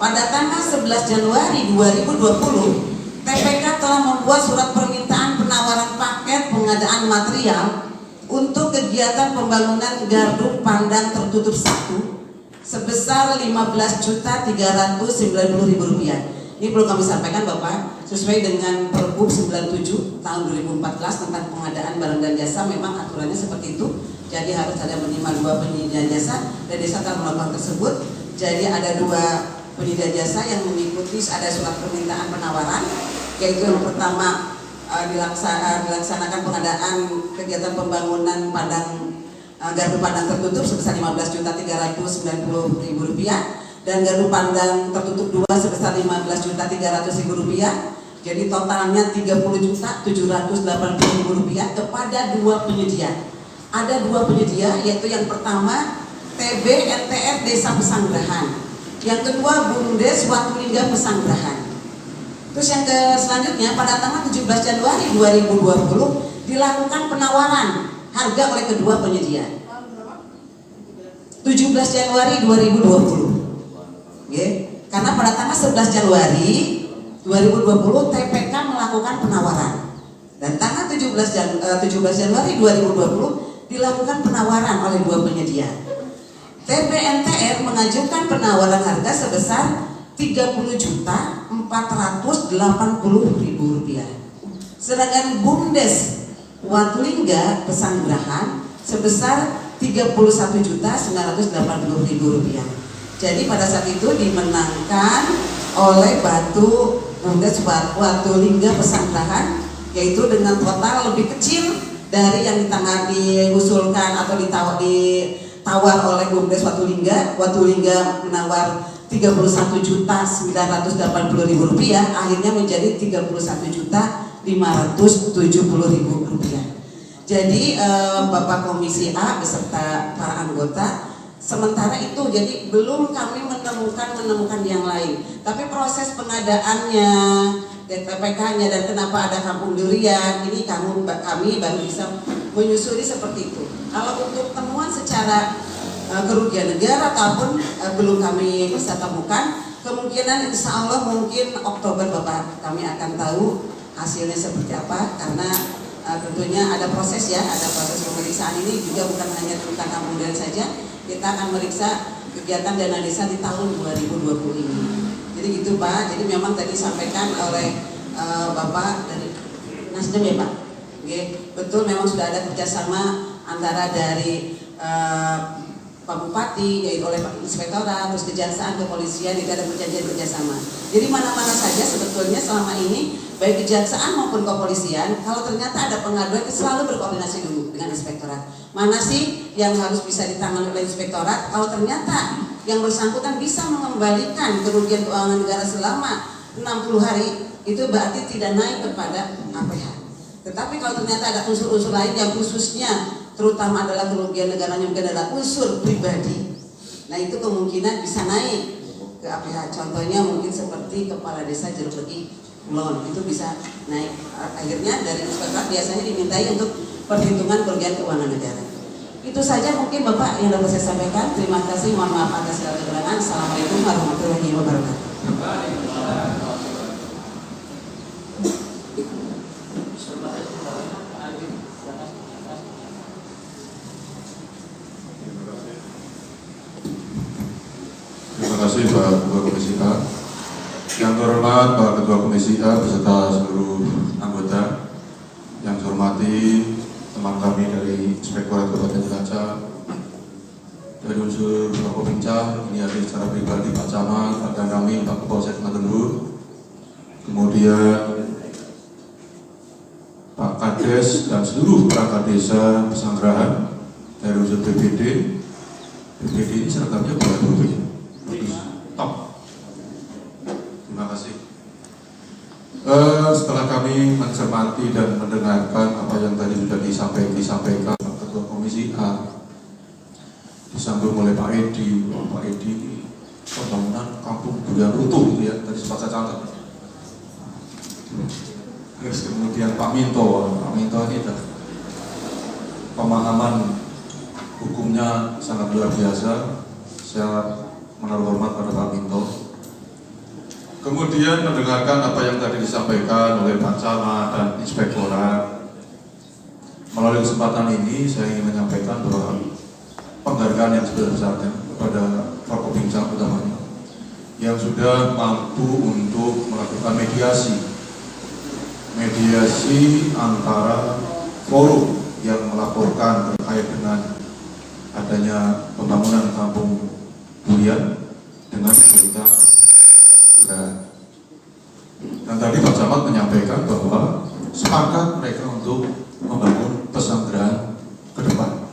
Pada tanggal 11 Januari 2020, TPK telah membuat surat permintaan penawaran paket pengadaan material untuk kegiatan pembangunan Gardu Pandang Tertutup 1 sebesar Rp15.390.000. Ini perlu kami sampaikan Bapak, sesuai dengan Pergub 97 tahun 2014 tentang pengadaan barang dan jasa, memang aturannya seperti itu. Jadi harus ada minimal 2 penyedia jasa, dan desa telah melakukan tersebut. Jadi ada 2 penyedia jasa yang mengikuti, ada surat permintaan penawaran, yaitu yang pertama dilaksanakan pengadaan kegiatan pembangunan gardu pandang tertutup sebesar Rp15.390.000 dan gardu pandang tertutup 2 sebesar Rp15.300.000. Jadi totalnya Rp30.780.000 kepada 2 penyedia. Ada 2 penyedia, yaitu yang pertama TB NTR Desa Pesanggerahan, yang kedua BUMDes Watulingga Pesanggerahan. Terus yang selanjutnya pada tanggal 17 Januari 2020 dilakukan penawaran harga oleh kedua penyedia. 17 Januari 2020. Karena pada tanggal 11 Januari 2020 TPK melakukan penawaran. Dan tanggal 17 Januari 2020 dilakukan penawaran oleh 2 penyedia. TPNTR mengajukan penawaran harga sebesar Rp30.480.000. Sedangkan BUMDes Watulingga Pesanggerahan sebesar Rp31.980.000. Jadi pada saat itu dimenangkan oleh BUMDes Watulingga Pesanggerahan, yaitu dengan total lebih kecil dari yang diusulkan atau ditawar oleh BUMDes Watulingga. Watulingga menawar Rp31.980.000, akhirnya menjadi Rp31.570.000. Jadi Bapak Komisi A beserta para anggota, sementara itu jadi belum kami menemukan yang lain. Tapi proses pengadaannya, TPK-nya, dan kenapa ada Kampung Durian, ini kami baru bisa menyusuri seperti itu. Kalau untuk temuan secara kerugian negara ataupun belum kami bisa temukan, kemungkinan insya Allah mungkin Oktober Bapak kami akan tahu hasilnya seperti apa, karena tentunya ada proses ya, ada proses pemeriksaan. Ini juga bukan hanya tentang Kampung Durian saja, kita akan meriksa kegiatan dana desa di tahun 2020 ini. Jadi gitu Pak, jadi memang tadi disampaikan oleh Bapak dari Nasdem ya Pak. Betul, memang sudah ada kerjasama antara dari Pak Bupati, yaitu oleh Pak Inspektorat, terus Kejaksaan, Kepolisian, itu ada perjanjian kerjasama. Jadi mana-mana saja sebetulnya selama ini, baik Kejaksaan maupun Kepolisian, kalau ternyata ada pengaduan, selalu berkoordinasi dulu dengan Inspektorat. Mana sih yang harus bisa ditangani oleh Inspektorat? Kalau ternyata yang bersangkutan bisa mengembalikan kerugian keuangan negara selama 60 hari, itu berarti tidak naik kepada APH. Tetapi kalau ternyata ada unsur-unsur lain yang khususnya terutama adalah kerugian negaranya mungkin adalah unsur pribadi, nah itu kemungkinan bisa naik ke APH. Contohnya mungkin seperti kepala desa Jeruk Legi Kulon, itu bisa naik. Akhirnya dari Inspektorat biasanya dimintai untuk perhitungan kerugian keuangan negara. Itu saja mungkin Bapak yang dapat saya sampaikan. Terima kasih, mohon maaf atas segala kekurangan. Assalamualaikum warahmatullahi wabarakatuh. Terima kasih Pak Ketua Komisi A. Yang terhormat Pak Ketua Komisi A beserta seluruh anggota. Yang saya hormati teman kami dari Inspektorat Kabupaten Cilacap, dari unsur Forkopimda, ini hadir secara pribadi Pak Camat, rekan kami Pak Kapolsek Matembur, kemudian Pak Kades dan seluruh perangkat desa Pesanggerahan, dari unsur BPD ini seragamnya bagus, top. Terima kasih. Setelah kami mencermati dan mendengarkan apa yang tadi sudah disampaikan Ketua Komisi A, disambung oleh Pak Edi, pembangunan kampung durian utuh gitu ya, tadi sempat saya catat. Terus kemudian Pak Minto ini dah pemahaman hukumnya sangat luar biasa. Saya menaruh hormat pada Pak Minto. Kemudian mendengarkan apa yang tadi disampaikan oleh Pak Camat dan Inspektorat. Melalui kesempatan ini saya ingin menyampaikan bahwa penghargaan yang sebesar-besarnya kepada Forkopimda utamanya yang sudah mampu untuk melakukan mediasi antara forum yang melaporkan terkait dengan adanya pembangunan kampung durian dengan pemerintah. Dan tadi Pak Camat menyampaikan bahwa sepakat mereka untuk membangun pesantren ke depan.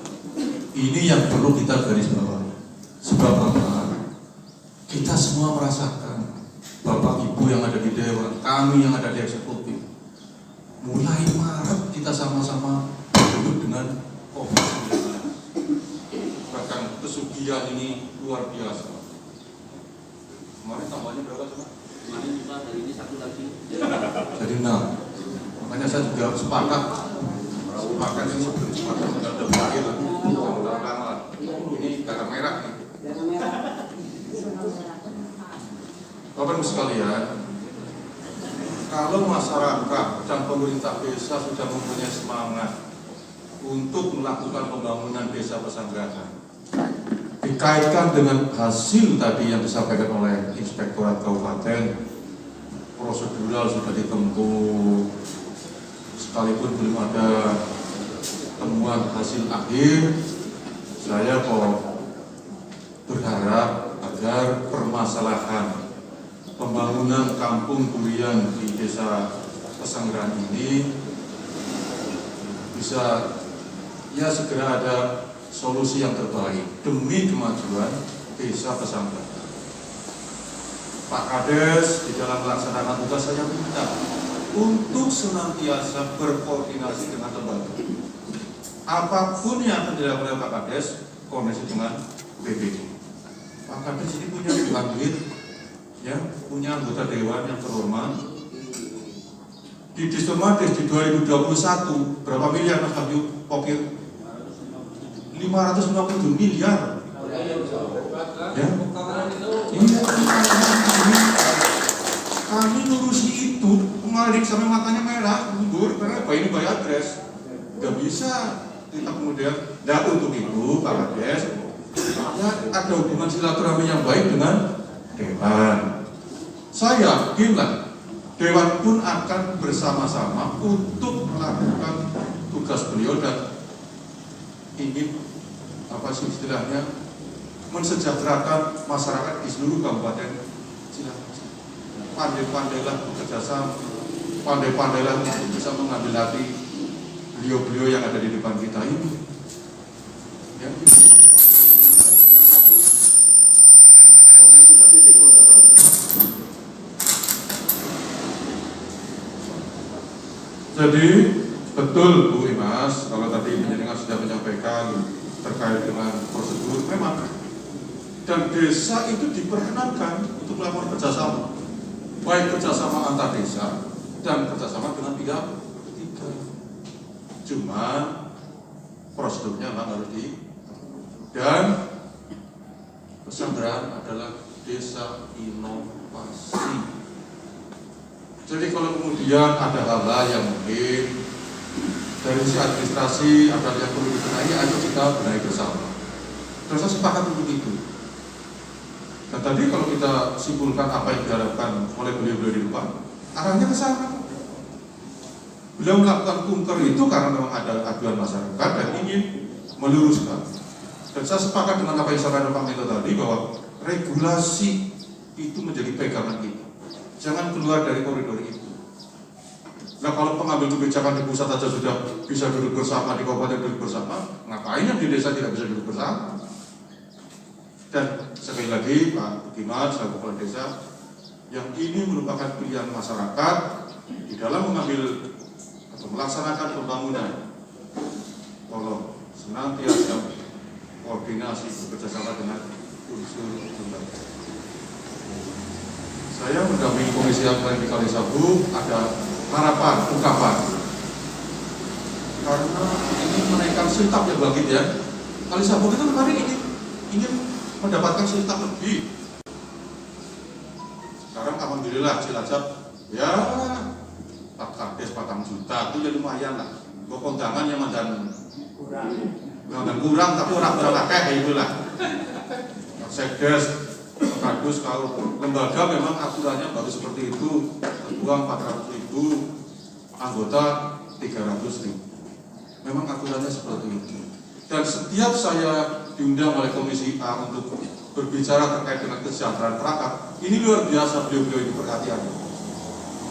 Ini yang perlu kita garis bawah. Sebab apa? Kita semua merasakan, Bapak Ibu yang ada di Dewan, kami yang ada di eksekutif, mulai Maret kita sama-sama hidup dengan COVID-19. Bahkan kesugihan ini luar biasa. Kemarin tambahnya berapa coba? Kemarin 5, hari ini 1 lagi. Jadi 6. Makanya saya juga sepakat ini sebelum sepakat sudah berakhir. Ini darah merah nih. Bapak Ibu sekalian, kalau masyarakat dan pemerintah desa sudah mempunyai semangat untuk melakukan pembangunan desa pesanggerahan, dikaitkan dengan hasil tadi yang disampaikan oleh Inspektorat Kabupaten, prosedural sudah ditempuh, sekalipun belum ada temuan hasil akhir, saya kok berharap agar permasalahan pembangunan kampung durian di desa Pesanggerahan ini bisa ya segera ada solusi yang terbaik demi kemajuan desa Pesanggerahan. Pak Kades di dalam melaksanakan tugas saya minta untuk senantiasa berkoordinasi dengan lembaga. Apapun yang akan dilakukan oleh Pak Kades, koordinasi dengan BPD. Pak Kades ini punya bandwidth, ya, punya anggota dewan yang terhormat. Di Distomades di 2021 berapa miliar Mas Wahyu Popir? 557 miliar. Ya. Kami ngurusi itu, kemarin sampai matanya merah, gugur karena ini bayi adres. Gak bisa kita kemudian. Dan untuk itu Pak Kades, ya, ada hubungan silaturahmi yang baik dengan dewan. Saya yakinlah dewan pun akan bersama-sama untuk melakukan tugas beliau dan ingin apa sih istilahnya mensejahterakan masyarakat di seluruh kabupaten Cilacap. Pandai-pandailah bekerja sama, pandai-pandailah untuk bisa mengambil hati beliau-beliau yang ada di depan kita ini. Ya. Jadi betul Bu Imas, kalau tadi penjaringan sudah menyampaikan terkait dengan prosedur memang, dan desa itu diperkenankan untuk melakukan kerjasama, baik kerjasama antar desa dan kerjasama dengan pihak ketiga. Cuma prosedurnya memang harus dan Pesanggerahan adalah desa inovasi. Jadi kalau kemudian ada hal-hal yang mungkin dari sisi administrasi ada yang perlu dibenahi, ayo kita benahi bersama. Dan saya sepakat untuk itu. Dan tadi kalau kita simpulkan apa yang diharapkan oleh beliau-beliau di depan, arahnya ke sana. Beliau melakukan kunker itu karena memang ada aduan masyarakat dan ingin meluruskan. Dan saya sepakat dengan apa yang disampaikan Pak Minto tadi bahwa regulasi itu menjadi pegangan kita. Jangan keluar dari koridor itu. Nah kalau pengambil kebijakan di pusat saja sudah bisa duduk bersama, di kabupaten duduk bersama, ngapain yang di desa tidak bisa duduk bersama? Dan sekali lagi Pak Budiman selaku kepala desa, yang ini merupakan pilihan masyarakat di dalam mengambil atau melaksanakan pembangunan. Tolong senantiasa koordinasi bekerjasama dengan unsur lembaga. Saya mendampingi Komisi Anggaran di Kalisabu, ada harapan, ungkapan. Karena ini menaikkan siltap ya bagi ya. Kalisabu itu kemarin ingin mendapatkan siltap lebih. Sekarang alhamdulillah Cilacap ya Pak Kades 4 juta itu ya lumayan lah. Kok kondangan yang mandan kurang tapi orang akeh itulah. Sekdes, Kadus, kalau lembaga memang aturannya baru seperti itu, uang 400.000, anggota 300.000. Memang aturannya seperti itu. Dan setiap saya diundang oleh Komisi A untuk berbicara terkait dengan kesejahteraan perangkat, ini luar biasa beliau-beliau ini perhatiannya.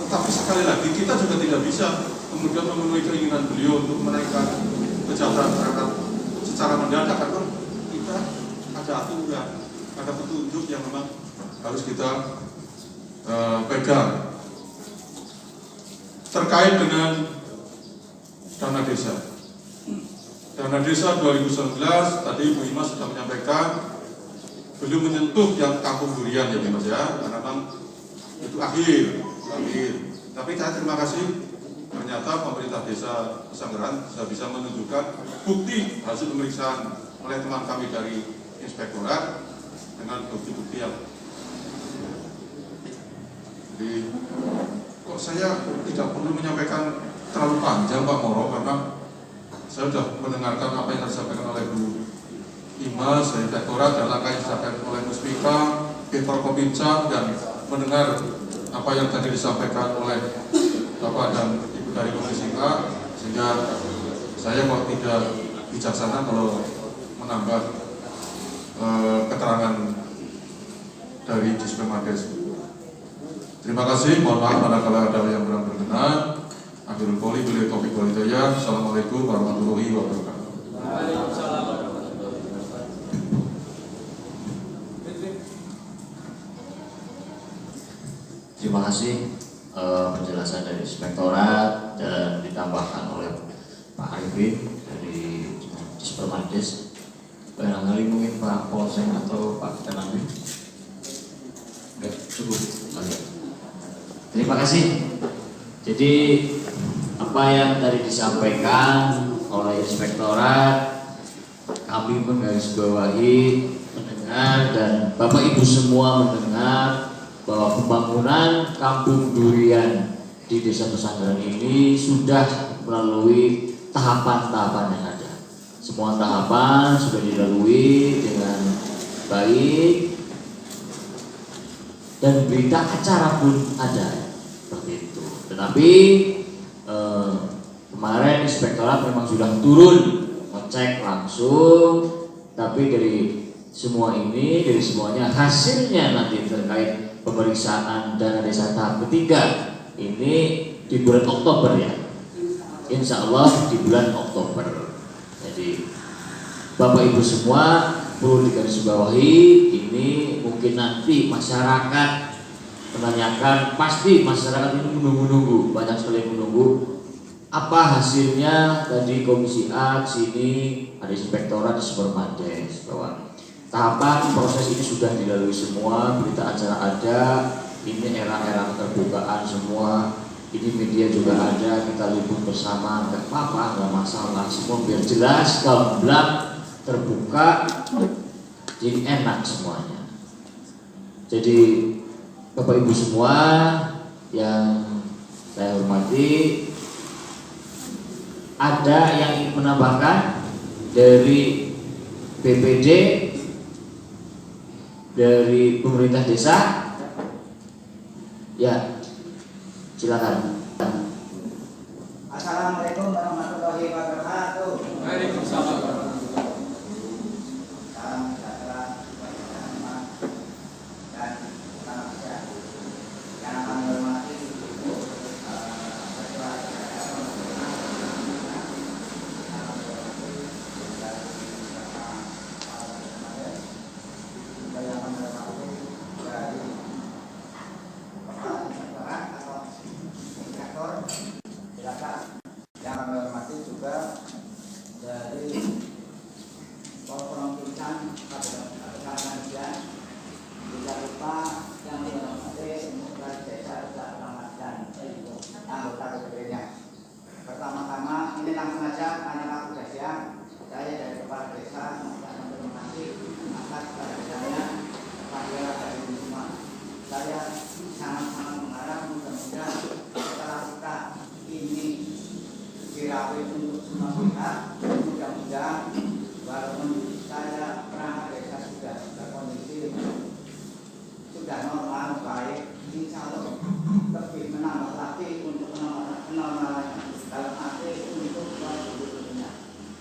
Tetapi sekali lagi kita juga tidak bisa kemudian memenuhi keinginan beliau untuk menaikkan kesejahteraan perangkat secara mendadak, karena kita ada aturan, ada petunjuk yang memang harus kita pegang terkait dengan dana desa. Dana desa 2019 tadi Bu Imas sudah menyampaikan belum menyentuh yang kampung durian ya Mas ya, karena memang itu akhir. Tapi saya terima kasih, ternyata pemerintah desa Pesanggeran sudah bisa menunjukkan bukti hasil pemeriksaan oleh teman kami dari inspektorat dengan bukti-bukti yang jadi kok saya tidak perlu menyampaikan terlalu panjang Pak Moro, karena saya sudah mendengarkan apa yang disampaikan oleh Bu Imas dari inspektorat dan langkah yang disampaikan oleh Musbika, Forkopimda, dan mendengar apa yang tadi disampaikan oleh Bapak dan Ibu dari Komisi A, sehingga saya kok tidak bijaksana kalau menambah keterangan dari Dispemades. Terima kasih, mohon maaf manakala ada yang kurang berkenan. Akhirul qouli billahi taufiq wal hidayah. Assalamualaikum warahmatullahi wabarakatuh. Terima kasih penjelasan dari inspektorat dan ditambahkan oleh Pak Arifin dari Dispemades. Barangkali mungkin Pak Polsek atau Pak Tenang. Enggak, cukup. Terima kasih. Jadi apa yang tadi disampaikan oleh inspektorat, kami menggarisbawahi, mendengar, dan Bapak Ibu semua mendengar bahwa pembangunan kampung durian di Desa Pesanggeran ini sudah melalui tahapan-tahapan yang ada. Semua tahapan sudah dilalui dengan baik, dan berita acara pun ada seperti itu. Tetapi kemarin inspektorat memang sudah turun ngecek langsung, tapi dari semua ini, dari semuanya hasilnya nanti terkait pemeriksaan dana desa tahap ketiga ini di bulan Oktober ya, Insya Allah di bulan Oktober. Jadi Bapak Ibu semua perlu digarisbawahi, ini mungkin nanti masyarakat menanyakan, pasti masyarakat ini menunggu-nunggu, banyak sekali menunggu apa hasilnya. Tadi Komisi A sini ada inspektorat Dispemades bahwa tahapan proses ini sudah dilalui semua, berita acara ada, ini era-era keterbukaan semua, ini media juga ada, kita liput bersama, nggak apa-apa, nggak masalah, semua biar jelas, gamblang, terbuka, jadi enak semuanya. Jadi Bapak Ibu semua yang saya hormati, ada yang ingin menambahkan dari BPD, dari pemerintah desa? Ya, silakan. Assalamualaikum warahmatullahi wabarakatuh. Waalaikumsalam. Salam sejahtera bagi kita dan salam sehat. Yang kami hormati Ketua yang sengaja hanya aku saya dari kepala desa mengucapkan terima kasih atas kerjanya kepada dari semua. Saya sangat-sangat mengharap mudah-mudahan setelah kita ini dirawat untuk semua pihak, mudah-mudahan walaupun saya perangkat desa sudah berkondisi sudah normal baik, insya Allah lebih menambah lagi untuk kenormalan dalam arti untuk berikutnya.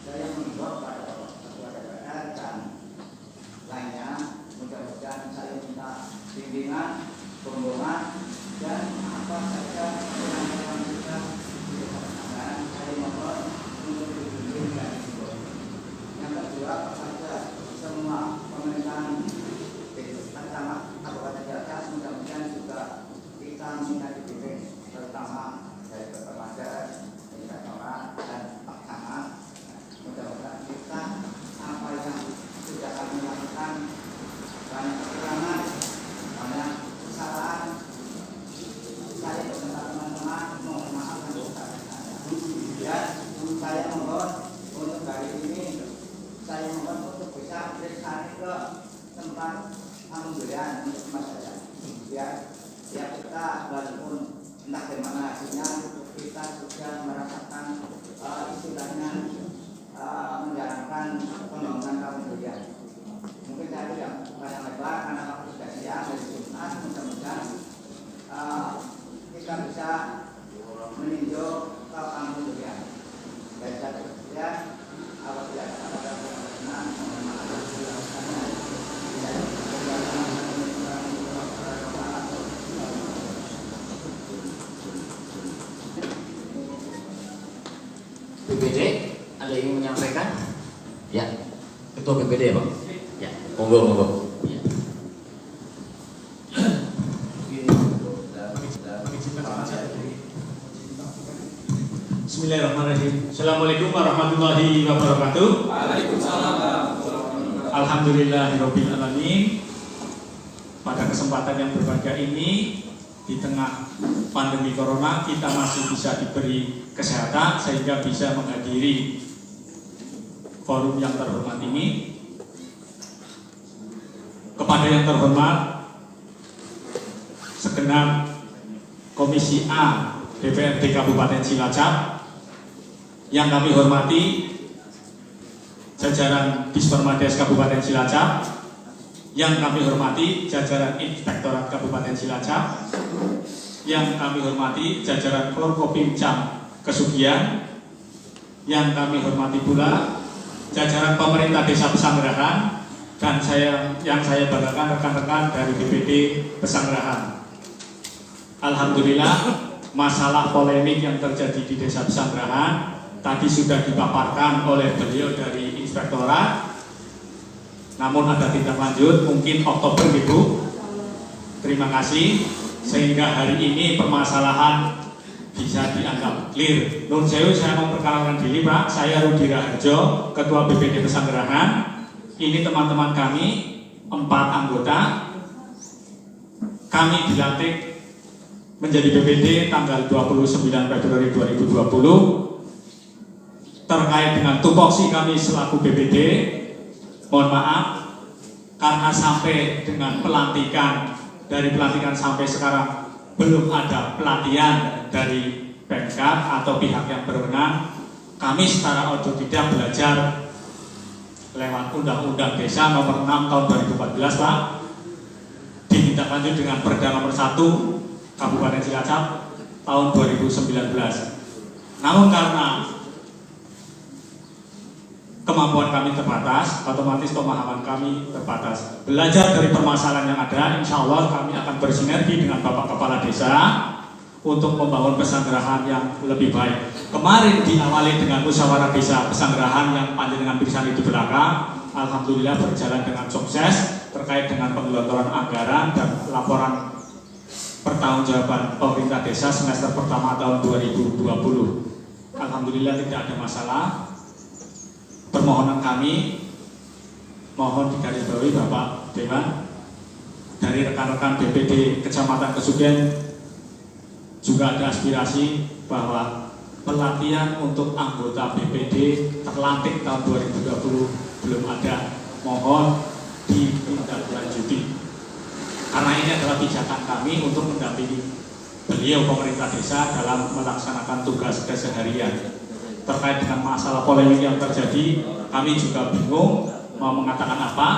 Saya mengimbau pada ketua DPR dan lainnya, mudah-mudahan saya minta bimbingan, pembohongan dan apa saja yang kita dilakukan. Saya mohon untuk dibimbing dan dihimbau. Yang kedua, apa saja semua pemerintahan pertama Kabupaten Cilacap mudah-mudahan juga kita minta dibimbing, terutama dari Kepala Inspektorat dan Pak Camat. Mudah-mudahan kita apa yang sudah kami lakukan banyak kekurangan, banyak kesalahan. Saya beserta teman-teman mohon maaf dan saya mohon untuk hari ini saya mohon untuk bisa periksa ke tempat pemberian untuk masyarakat. Ya kita walaupun entah bagaimana hasilnya kita sudah merasakan istilahnya menjalankan pembangunan kemudian. Mungkin saya tidak banyak lebar karena waktu sudah siang dari Jumat. Mudah-mudahan kita bisa meninjau ke kemudian. Dari satu kemudian apabila ada pembangunan mohon maaf BPD ada yang ingin menyampaikan? Ya, Ketua BPD ya Pak? Ya, monggo. Ya. Bismillahirrahmanirrahim. Assalamualaikum warahmatullahi wabarakatuh. Waalaikumsalam. Alhamdulillahirabbil alamin. Pada kesempatan yang berbahagia ini, di tengah pandemi corona kita masih bisa diberi kesehatan sehingga bisa menghadiri forum yang terhormat ini. Kepada yang terhormat segenap Komisi A DPRD Kabupaten Cilacap, yang kami hormati jajaran Dispermades Kabupaten Cilacap, yang kami hormati jajaran Inspektorat Kabupaten Cilacap, yang kami hormati jajaran Forkopimcam Kesugian, yang kami hormati pula jajaran pemerintah Desa Pesanggerahan, dan yang saya banggakan rekan-rekan dari BPD Pesanggerahan. Alhamdulillah, masalah polemik yang terjadi di Desa Pesanggerahan tadi sudah dipaparkan oleh beliau dari Inspektorat. Namun ada tindak lanjut mungkin Oktober Ibu. Terima kasih, sehingga hari ini permasalahan bisa dianggap clear. Nun sewu, saya memperkenalkan diri Pak, saya Rudi Raharjo, Ketua BPD Pesanggerahan. Ini teman-teman kami 4 anggota. Kami dilantik menjadi BPD tanggal 29 Februari 2020. Terkait dengan tupoksi kami selaku BPD, mohon maaf karena sampai dengan pelantikan, dari pelantikan sampai sekarang belum ada pelatihan dari Pemkab atau pihak yang berwenang. Kami secara otodidak belajar lewat Undang-Undang Desa Nomor 6 Tahun 2014 Pak, ditindaklanjut dengan Perda Nomor 1 Kabupaten Cilacap tahun 2019. Namun karena kemampuan kami terbatas, otomatis pemahaman kami terbatas. Belajar dari permasalahan yang ada, insya Allah kami akan bersinergi dengan Bapak Kepala Desa untuk membangun Pesanggerahan yang lebih baik. Kemarin diawali dengan musyawarah desa Pesanggerahan yang panjenengan pisan di belakang, alhamdulillah berjalan dengan sukses terkait dengan penggelontoran anggaran dan laporan pertanggungjawaban pemerintah desa semester pertama tahun 2020. Alhamdulillah tidak ada masalah. Permohonan kami mohon digarisbawahi Bapak Dewan, dari rekan-rekan BPD Kecamatan Kesugian juga ada aspirasi bahwa pelatihan untuk anggota BPD terlantik tahun 2020 belum ada. Mohon ditindaklanjuti. Karena ini adalah pijakan kami untuk mendampingi beliau pemerintah desa dalam melaksanakan tugas keseharian. Terkait dengan masalah polemik yang terjadi, kami juga bingung mau mengatakan apa.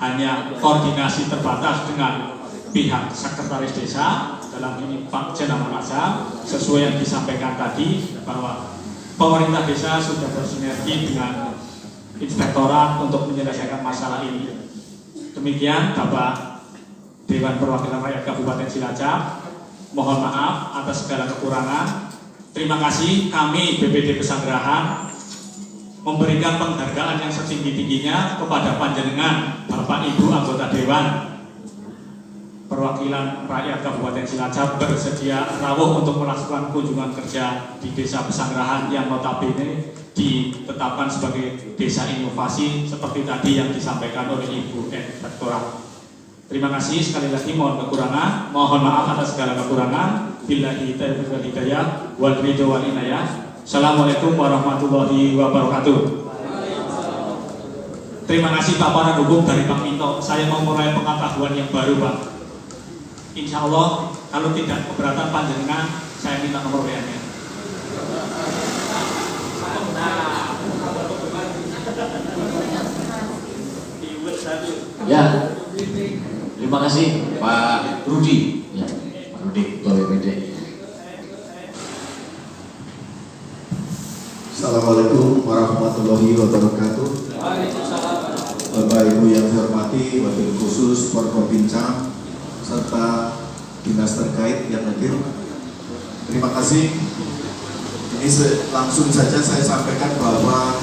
Hanya koordinasi terbatas dengan pihak sekretaris desa, dalam ini Pak Jenama Azam, sesuai yang disampaikan tadi bahwa pemerintah desa sudah bersinergi dengan inspektorat untuk menyelesaikan masalah ini. Demikian Bapak Dewan Perwakilan Rakyat Kabupaten Cilacap, mohon maaf atas segala kekurangan. Terima kasih, kami BPD Pesanggerahan memberikan penghargaan yang setinggi-tingginya kepada panjenengan Bapak Ibu anggota Dewan Perwakilan Rakyat Kabupaten Cilacap bersedia rawuh untuk melakukan kunjungan kerja di Desa Pesanggerahan yang notabene ditetapkan sebagai desa inovasi seperti tadi yang disampaikan oleh Ibu Inspektorat. Terima kasih sekali lagi, mohon kekurangan, mohon maaf atas segala kekurangan. Billahi taufiq wal hidayah wal ridho wal inayah. Assalamualaikum warahmatullahi wabarakatuh. Terima kasih Pak Para Hukum dari Pak Minto. Saya mau mulai pengetahuan yang baru Pak. Insya Allah kalau tidak keberatan panjenengan, saya minta nomor WA-nya. Ya, terima kasih Pak Rudi. Ya, Pak Rudi, Ketua BPD. Assalamualaikum warahmatullahi wabarakatuh. Bapak Ibu yang saya hormati, wabil khusus Forkopincam serta dinas terkait yang hadir. Terima kasih. Ini langsung saja saya sampaikan bahwa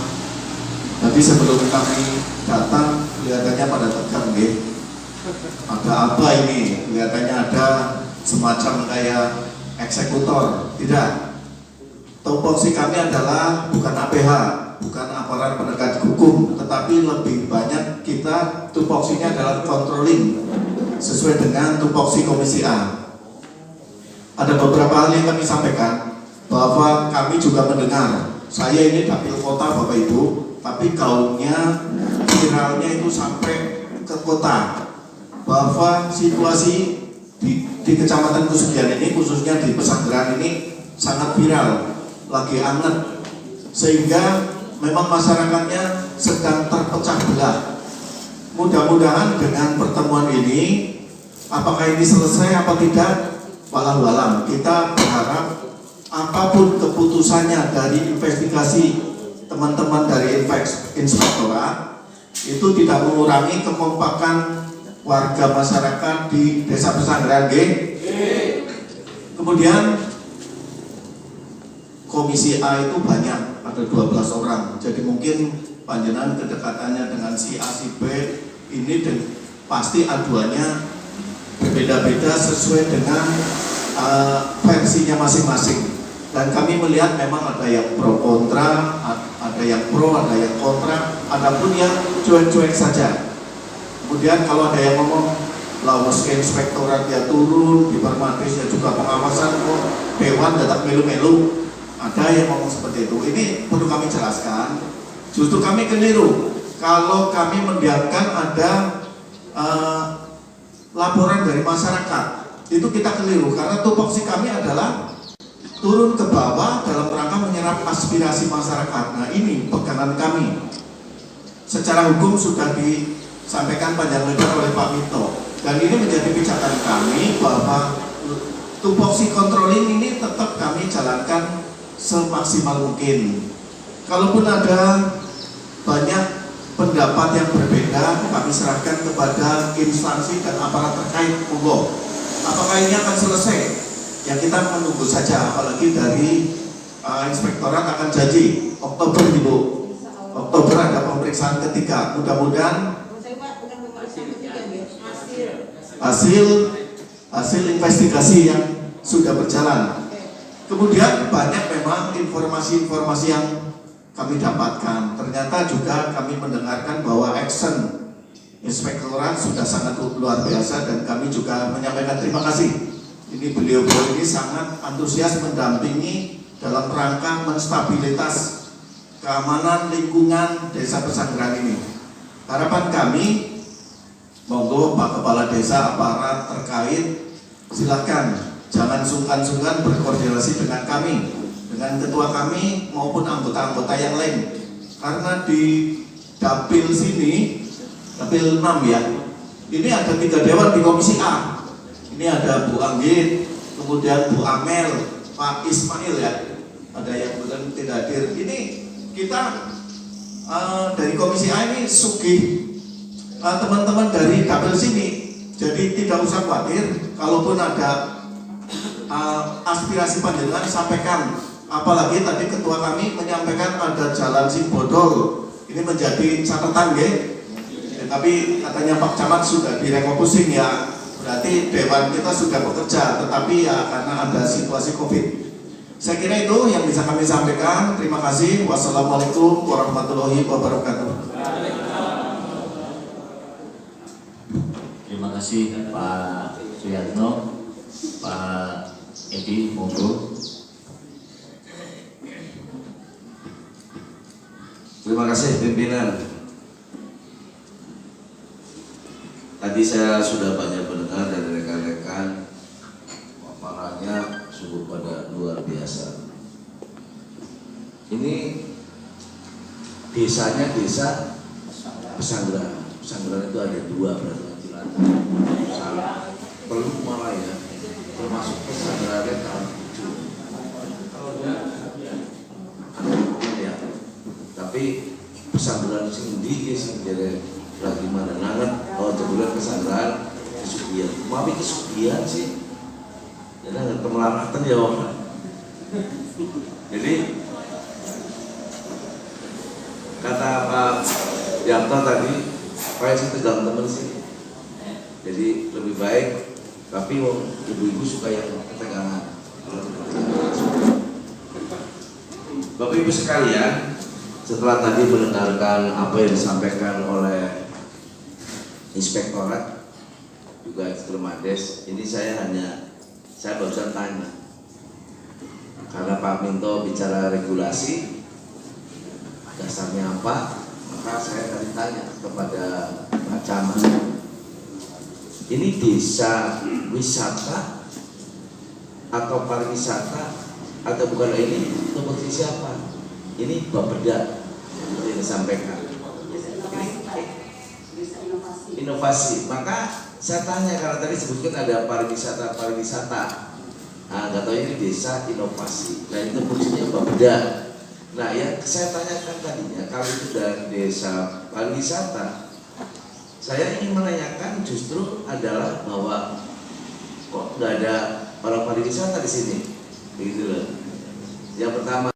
tadi sebelum kami datang kelihatannya pada tegang, ada apa ini? Kelihatannya ada semacam kayak eksekutor. Tidak. Tupoksi kami adalah bukan APH, bukan aparat penegak hukum, tetapi lebih banyak kita tupoksinya adalah controlling sesuai dengan tupoksi Komisi A. Ada beberapa hal yang kami sampaikan bahwa kami juga mendengar. Saya ini dapil kota Bapak Ibu, tapi gaungnya viralnya itu sampai ke kota bahwa situasi di Kecamatan Kusugian ini, khususnya di Pesanggerahan ini sangat viral, lagi anget, sehingga memang masyarakatnya sedang terpecah belah. Mudah-mudahan dengan pertemuan ini, apakah ini selesai apa tidak, walau alam. Kita berharap apapun keputusannya dari investigasi teman-teman dari inspektorat itu tidak mengurangi kekompakan warga masyarakat di Desa Pesanggerahan. Kemudian Komisi A itu banyak, ada 12 orang. Jadi mungkin panjenengan kedekatannya dengan si A, si B ini pasti aduannya berbeda-beda sesuai dengan versinya masing-masing. Dan kami melihat memang ada yang pro kontra, ada yang pro, ada yang kontra, ada pun yang cuek-cuek saja. Kemudian kalau ada yang ngomong lawas ke inspektorat ya turun, di Permatis ya juga pengawasan kok, dewan datang melu-melu, ada yang ngomong seperti itu. Ini perlu kami jelaskan. Justru kami keliru kalau kami mendiamkan ada laporan dari masyarakat. Itu kita keliru karena tupoksi kami adalah turun ke bawah dalam rangka menyerap aspirasi masyarakat. Nah ini pegangan kami. Secara hukum sudah disampaikan panjang lebar oleh Pak Minto. Dan ini menjadi pijakan kami bahwa tupoksi controlling ini tetap kami jalankan semaksimal mungkin. Kalaupun ada banyak pendapat yang berbeda, kami serahkan kepada instansi dan aparat terkait. Apakah ini akan selesai? Ya kita menunggu saja, apalagi dari inspektorat akan janji Oktober Ibu. Oktober ada pemeriksaan ketiga. Mudah-mudahan hasil investigasi yang sudah berjalan. Kemudian banyak memang informasi-informasi yang kami dapatkan. Ternyata juga kami mendengarkan bahwa action inspektorat sudah sangat luar biasa dan kami juga menyampaikan terima kasih. Ini beliau ini sangat antusias mendampingi dalam rangka menstabilitas keamanan lingkungan Desa Pesanggerahan ini. Harapan kami, monggo Pak Kepala Desa, aparat terkait, silakan jangan sungkan-sungkan berkoordinasi dengan kami, dengan ketua kami maupun anggota-anggota yang lain. Karena di dapil sini, dapil 6 ya, ini ada 3 dewan di Komisi A. Ini ada Bu Anggit, kemudian Bu Amel, Pak Ismail ya, ada yang bukan tidak hadir. Ini kita dari Komisi A ini sugih teman-teman dari dapil sini, jadi tidak usah khawatir. Kalaupun ada aspirasi panjenengan sampaikan. Apalagi tadi ketua kami menyampaikan ada jalan Simbodol, ini menjadi catatan ya. Tapi katanya Pak Camat sudah direfocusing ya, berarti dewan kita sudah bekerja, tetapi ya karena ada situasi COVID. Saya kira itu yang bisa kami sampaikan. Terima kasih. Wassalamualaikum warahmatullahi wabarakatuh. Terima kasih Pak Suyatno, Pak Edi, monggo. Terima kasih pimpinan. Tadi saya sudah banyak mendengar dari rekan-rekan, paparannya sungguh pada luar biasa. Ini desanya desa Pesanggerahan. Pesanggerahan itu ada 2 berarti salah. Perlu malah ya, termasuk Pesanggerahan tahun 7. Ya. Tapi Pesanggerahan sendiri sih jadi lagi mana nangan kalau terbulan Pesanggerahan kesugihan. Mami kesugihan sih. Jadi ada kemelaratan ya orang. Jadi kata Pak Yanto tadi, Pak sih tegang temen sih. Jadi lebih baik, tapi ibu-ibu suka yang ketegangan. Bapak Ibu sekalian, setelah tadi mendengarkan apa yang disampaikan oleh Inspektorat juga Ekspermades, ini saya barusan tanya karena Pak Minto bicara regulasi dasarnya apa, maka saya tadi tanya kepada Pak Camat, ini desa wisata atau pariwisata atau bukan, ini tupoksi siapa? Ini Bapeda yang disampaikan. Inovasi. Maka saya tanya karena tadi sebutkan ada pariwisata. Nah, nggak tahu ini desa inovasi. Nah itu fungsinya Bapeda. Nah yang saya tanyakan tadinya kalau itu dari desa pariwisata, saya ingin menanyakan justru adalah bahwa kok nggak ada orang pariwisata di sini, begitu loh. Yang pertama.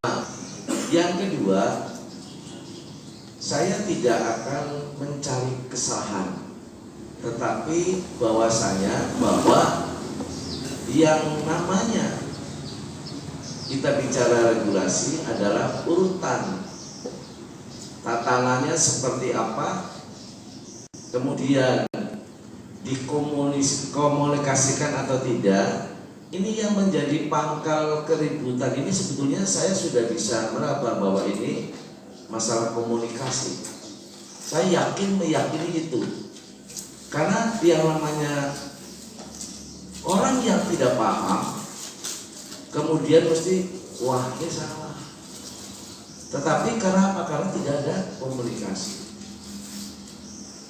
Yang kedua, saya tidak akan mencari kesalahan, tetapi bahwasanya bahwa yang namanya kita bicara regulasi adalah urutan tatanannya seperti apa, kemudian dikomunikasikan atau tidak. Ini yang menjadi pangkal keributan ini sebetulnya saya sudah bisa meraba bahwa ini masalah komunikasi. Saya meyakini itu. Karena yang namanya orang yang tidak paham kemudian mesti wah ini salah. Tetapi karena apa? Karena tidak ada komunikasi.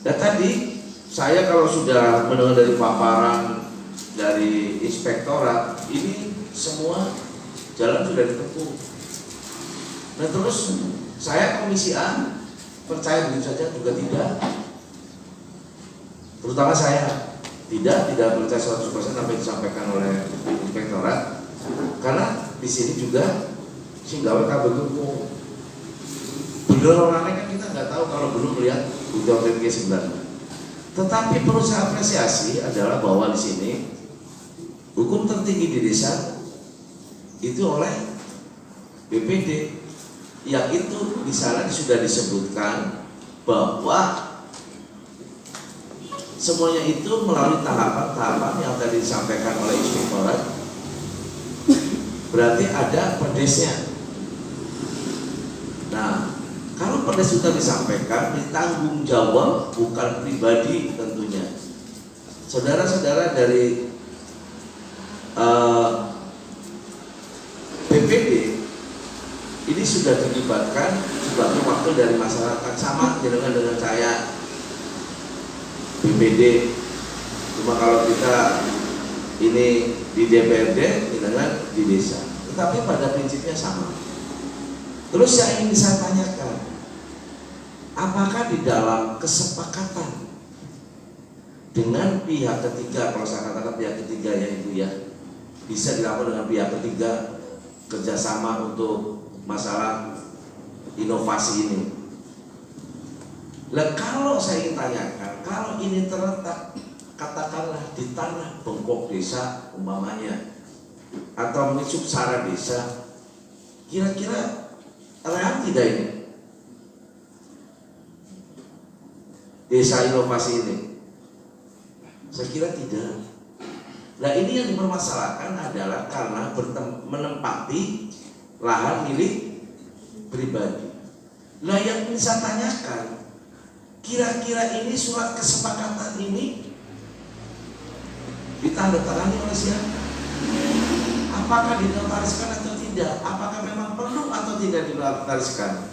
Dan tadi saya kalau sudah mendengar dari paparan dari Inspektorat, ini semua jalan sudah ditempuh. Nah terus saya Komisi A percaya begitu saja juga tidak. Terutama saya tidak percaya 100% apa yang disampaikan oleh Inspektorat, karena di sini juga singgawe kabel kumpul. Bener orangnya kan kita nggak tahu kalau belum melihat bukti autentik sebenarnya. Tetapi perlu saya apresiasi adalah bahwa di sini hukum tertinggi di desa itu oleh BPD, yang itu di sana sudah disebutkan bahwa semuanya itu melalui tahapan-tahapan yang tadi disampaikan oleh Inspektorat. berarti ada perdesnya. Nah, kalau perdes sudah disampaikan, ditanggung jawab bukan pribadi tentunya. Saudara-saudara dari BPD ini sudah dilibatkan sebagai wakil dari masyarakat, sama dengan saya BPD. Cuma kalau kita ini di DPRD dengan di desa, tetapi pada prinsipnya sama. Terus yang ingin saya tanyakan, apakah di dalam kesepakatan dengan pihak ketiga, kalau saya katakan pihak ketiga ya Ibu ya, bisa dilakukan dengan pihak ketiga kerjasama untuk masalah inovasi ini. Lah kalau saya ingin tanyakan, kalau ini terletak katakanlah di tanah bengkok desa umpamanya, atau mungkin subsara desa, kira-kira real tidak ini desa inovasi ini? Saya kira tidak. Nah ini yang dipermasalahkan adalah karena menempati lahan milik pribadi. Nah yang ingin saya tanyakan, kira-kira ini surat kesepakatan ini ditandatangani oleh siapa? Apakah dinotariskan atau tidak? Apakah memang perlu atau tidak dinotariskan?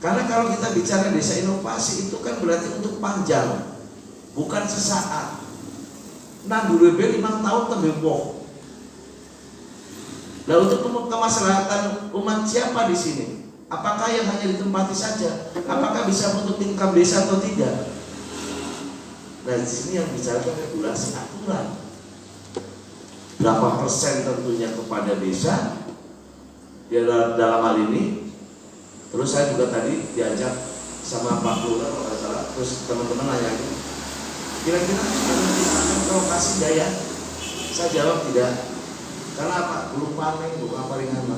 Karena kalau kita bicara desa inovasi itu kan berarti untuk panjang, bukan sesaat. Nah, dulu 5 tahun tembok. Nah, untuk kemaslahatan umat siapa di sini? Apakah yang hanya ditempati saja? Apakah bisa untuk income desa atau tidak? Nah, di sini yang bicara regulasi aturan. Berapa persen tentunya kepada desa dalam hal ini. Terus saya juga tadi diajak sama Pak Lurah kalau nggak salah, terus teman-teman nanya, kira-kira akan lokasi daya? Saya jawab tidak. Karena apa? Belum panen, bukan apa ringan.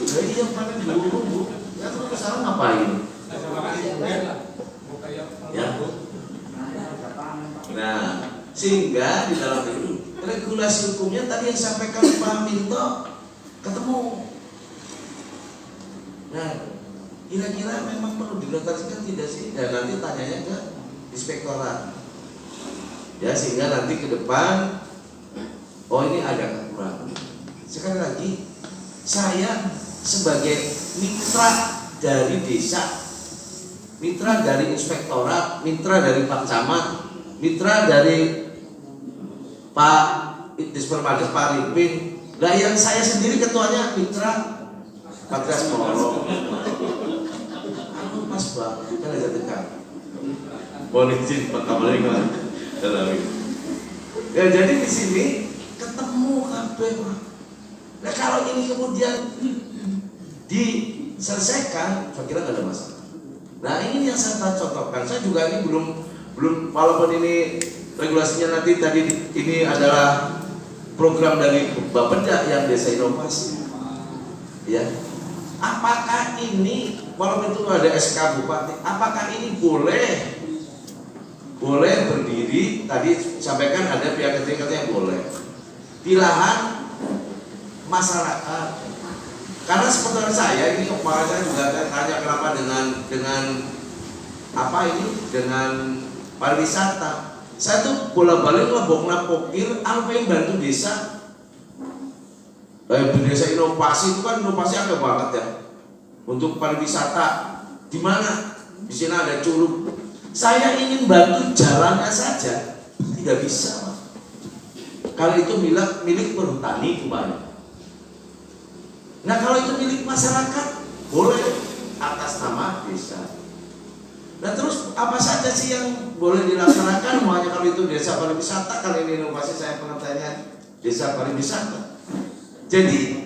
Jadi yang panen dulu, Bu. Ya terus kesana ngapain? Ya. Nah, sehingga di dalam itu regulasi hukumnya tadi yang disampaikan Pak Minto ketemu. Nah, kira-kira memang perlu dinotariskan tidak sih? Dan nanti tanyanya ke inspektorat. Ya, sehingga nanti ke depan, oh ini ada kekurangan. Sekali lagi, saya sebagai mitra dari desa, mitra dari inspektorat, mitra dari Pak Camat, mitra dari Pak Dispermades Pak Ripin. Nah yang saya sendiri ketuanya mitra Pak Graspolo. Aku pas banget, kita aja dekat. Mohon izin Pak Kapolri ya, jadi di sini ketemu kabeh. Nah kalau ini kemudian diselesaikan, saya kira nggak ada masalah. Nah ini yang saya contohkan. Saya juga ini belum walaupun ini regulasinya nanti tadi ini adalah program dari Bapeda yang desa inovasi. Ya, apakah ini walaupun itu ada SK Bupati, apakah ini boleh berdiri? Tadi sampaikan ada pihak ketiga yang boleh di lahan masyarakat. Karena seperti saya ini kemarin saya juga tanya kenapa dengan apa ini dengan pariwisata. Saya tuh bolak-balik ngelebok pokir apa yang bantu desa. Desa inovasi itu kan inovasi agak banget ya. Untuk pariwisata di mana? Di sini ada curug. Saya ingin bantu jalannya saja, tidak bisa, Pak. Kalau itu milik perhutani kembali. Nah kalau itu milik masyarakat, boleh atas nama desa. Nah terus apa saja sih yang boleh dilaksanakan? Makanya kalau itu desa pariwisata, kali ini inovasi saya pengertiannya desa pariwisata. Jadi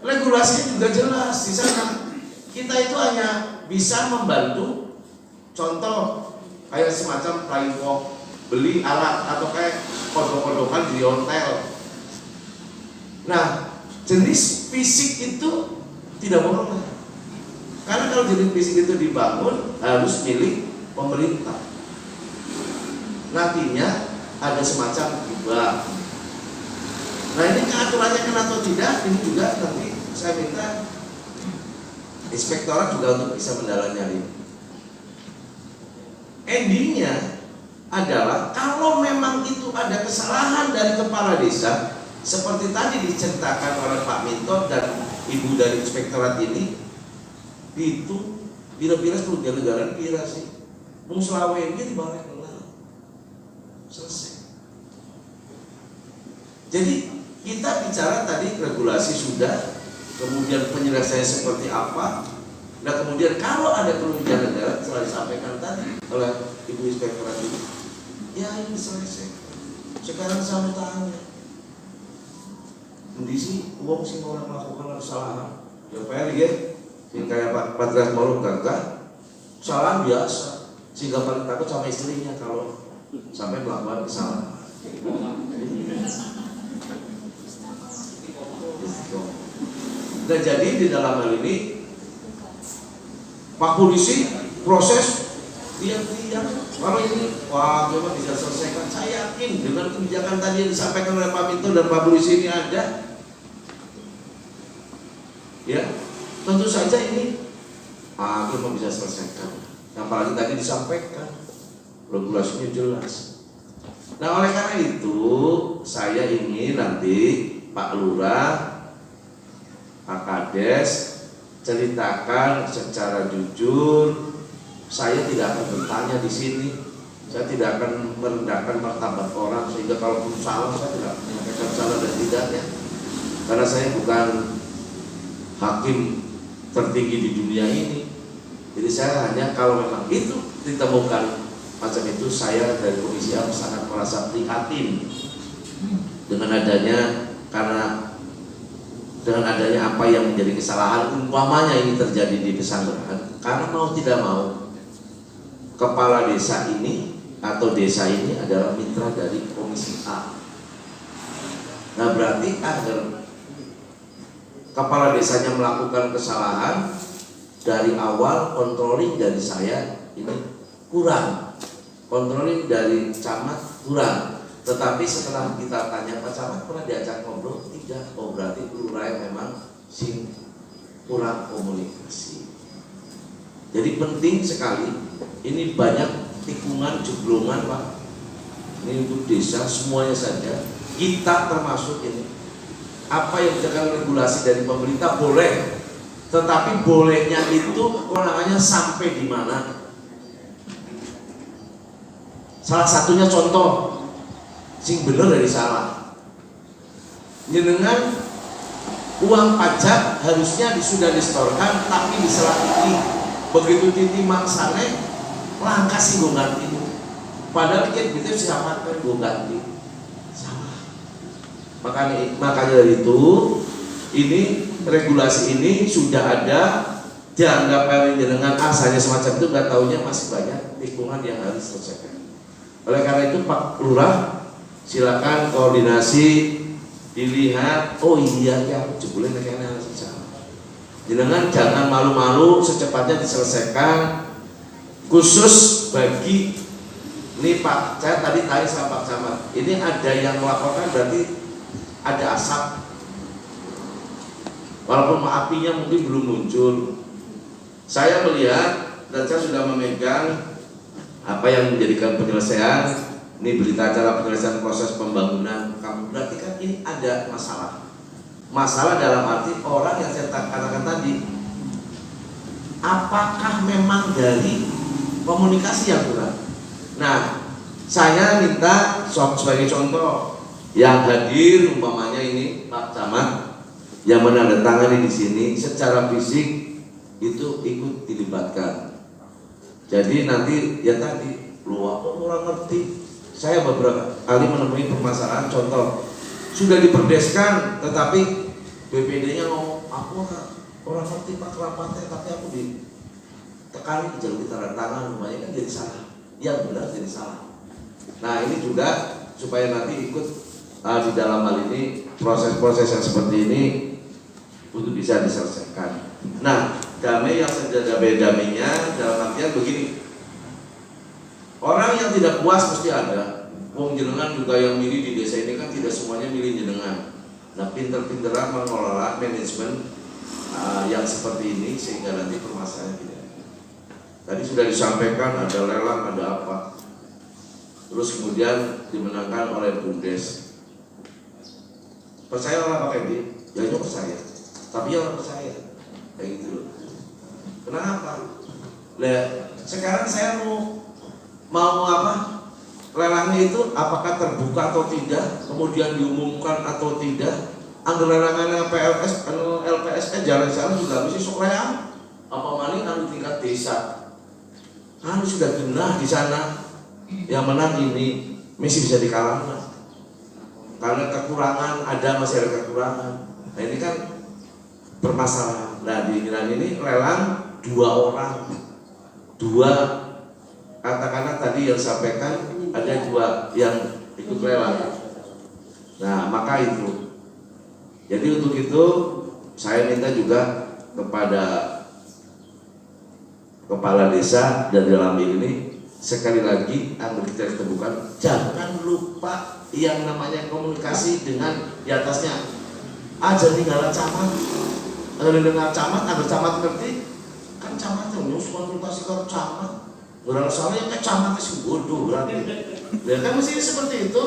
regulasinya juga jelas di sana. Kita itu hanya bisa membantu. Contoh kayak semacam flying walk, beli alat atau kayak kodok-kodokan di hotel. Nah, jenis fisik itu tidak boleh. Karena kalau jenis fisik itu dibangun harus milik pemerintah. Nantinya ada semacam hibah. Nah ini aturannya kena atau tidak, ini juga nanti saya minta inspektorat juga untuk bisa mendalami. Endingnya adalah kalau memang itu ada kesalahan dari kepala desa, seperti tadi diceritakan oleh Pak Minto dan Ibu dari inspektorat ini, itu bila-bila kerugian negara kira sih, mau selawe ini dibalik kelar, selesai. Jadi kita bicara tadi regulasi sudah, kemudian penyelesaian seperti apa. Nah kemudian kalau ada kerugian negara telah disampaikan tadi oleh Ibu Inspektorat ini, ya ini selesai. Sekarang saya mau tanya, kondisi uang sih orang melakukan kesalahan, ya PR ya, yang kayak Pak Patras Maulum kata, kesalahan biasa, sehingga paling takut sama istrinya kalau sampai melakukan kesalahan. Nah jadi di dalam hal ini Pak Polisi proses diam-diam kalau ini wah memang bisa selesaikan. Saya yakin dengan kebijakan tadi yang disampaikan oleh Pak Minto dan Pak Polisi ini ada, ya tentu saja ini memang bisa selesaikan. Apalagi tadi disampaikan regulasinya jelas. Nah oleh karena itu saya ingin nanti Pak Lurah, Pak Kades ceritakan secara jujur. Saya tidak akan bertanya di sini. Saya tidak akan merendahkan martabat orang sehingga kalau pun salah saya tidak menyampaikan salah dan tidaknya. Karena saya bukan hakim tertinggi di dunia ini. Jadi saya hanya kalau memang itu ditemukan macam itu, saya dari Komisi A sangat merasa prihatin dengan adanya, karena dengan adanya apa yang menjadi kesalahan umpamanya ini terjadi di pesantren. Karena mau tidak mau kepala desa ini atau desa ini adalah mitra dari Komisi A. Nah berarti agar kepala desanya melakukan kesalahan dari awal, controlling dari saya ini kurang, controlling dari camat kurang. Tetapi setelah kita tanya Pak Camat pernah diajak ngobrol, tidak. Oh berarti lurah memang kurang komunikasi. Jadi penting sekali. Ini banyak tikungan, jeblongan Pak. Ini untuk desa semuanya saja. Kita termasuk ini. Apa yang menjadikan regulasi dari pemerintah boleh, tetapi bolehnya itu kewenangannya sampai di mana? Salah satunya contoh. Sing bener dari salah. Jenengan uang pajak harusnya sudah disetorkan tapi diselakiti. Begitu titi mangsane langkah sih gue ganti. Padahal kita gitu siapa kan gue ganti. Salah. Makanya dari itu ini regulasi ini sudah ada, dianggap oleh jenengan asalnya semacam itu, nggak taunya masih banyak tikungan yang harus diselesaikan. Oleh karena itu Pak Lurah, silakan koordinasi, dilihat. Oh iya ya, jebule kayaknya salah. Jangan jangan malu-malu, secepatnya diselesaikan. Khusus bagi ini Pak, saya tadi tanya sama Pak Camat, ini ada yang melaporkan berarti ada asap. Walaupun apinya mungkin belum muncul. Saya melihat dan saya sudah memegang apa yang menjadikan penyelesaian. Ini berita acara penyelesaian proses pembangunan kampung. Berarti kan ini ada masalah. Masalah dalam arti orang yang saya katakan tadi, apakah memang dari komunikasi yang kurang? Nah, saya minta sebagai contoh yang hadir umpamanya ini Pak Camat yang menandatangani di sini secara fisik itu ikut dilibatkan. Jadi nanti ya tadi lu apa orang ngerti. Saya beberapa kali menemui permasalahan, contoh sudah diperdeskan, tetapi BPD-nya ngomong aku orang ngerti Pak rapatnya, tapi aku ditekani jalur tanda tangan, lumayan kan jadi salah. Yang benar jadi salah. Nah ini juga supaya nanti ikut di dalam hal ini proses-proses yang seperti ini untuk bisa diselesaikan. Nah damai yang sedang-damainya dalam artian begini. Orang yang tidak puas mesti ada. Wong jenengan juga yang milih di desa ini kan tidak semuanya milih jenengan. Nah, pinter-pinteran mengelola manajemen yang seperti ini sehingga nanti permasalahan tidak ada. Tadi sudah disampaikan ada lelang, ada apa. Terus kemudian dimenangkan oleh BUMDes. Percaya orang pakai dia, ya itu percaya. Tapi orang percaya, kayak gitu loh. Kenapa? Nah, sekarang saya mau apa? Lelangnya itu apakah terbuka atau tidak, kemudian diumumkan atau tidak. Anggaran lelangannya PLS, LPSK jalan-jalan juga mesti soreang. Apa maling anu tingkat desa. Anu sudah genah di sana. Yang menang ini mesti bisa dikalahkan. Karena kekurangan masih ada kekurangan. Nah ini kan permasalahan. Nah di Milan ini lelang 2 orang, 2 katakanlah tadi yang sampaikan ada 2 yang ikut lelang. Nah maka itu. Jadi untuk itu saya minta juga kepada kepala desa dan dalam ini sekali lagi agar kita temukan, jangan lupa yang namanya komunikasi dengan di atasnya. Aja tinggal camat, dengan camat agar camat ngerti kan camat yang nyus konsultasi ke camat. Orang soalnya kan camat itu bodoh berarti. Ya kan mesti seperti itu.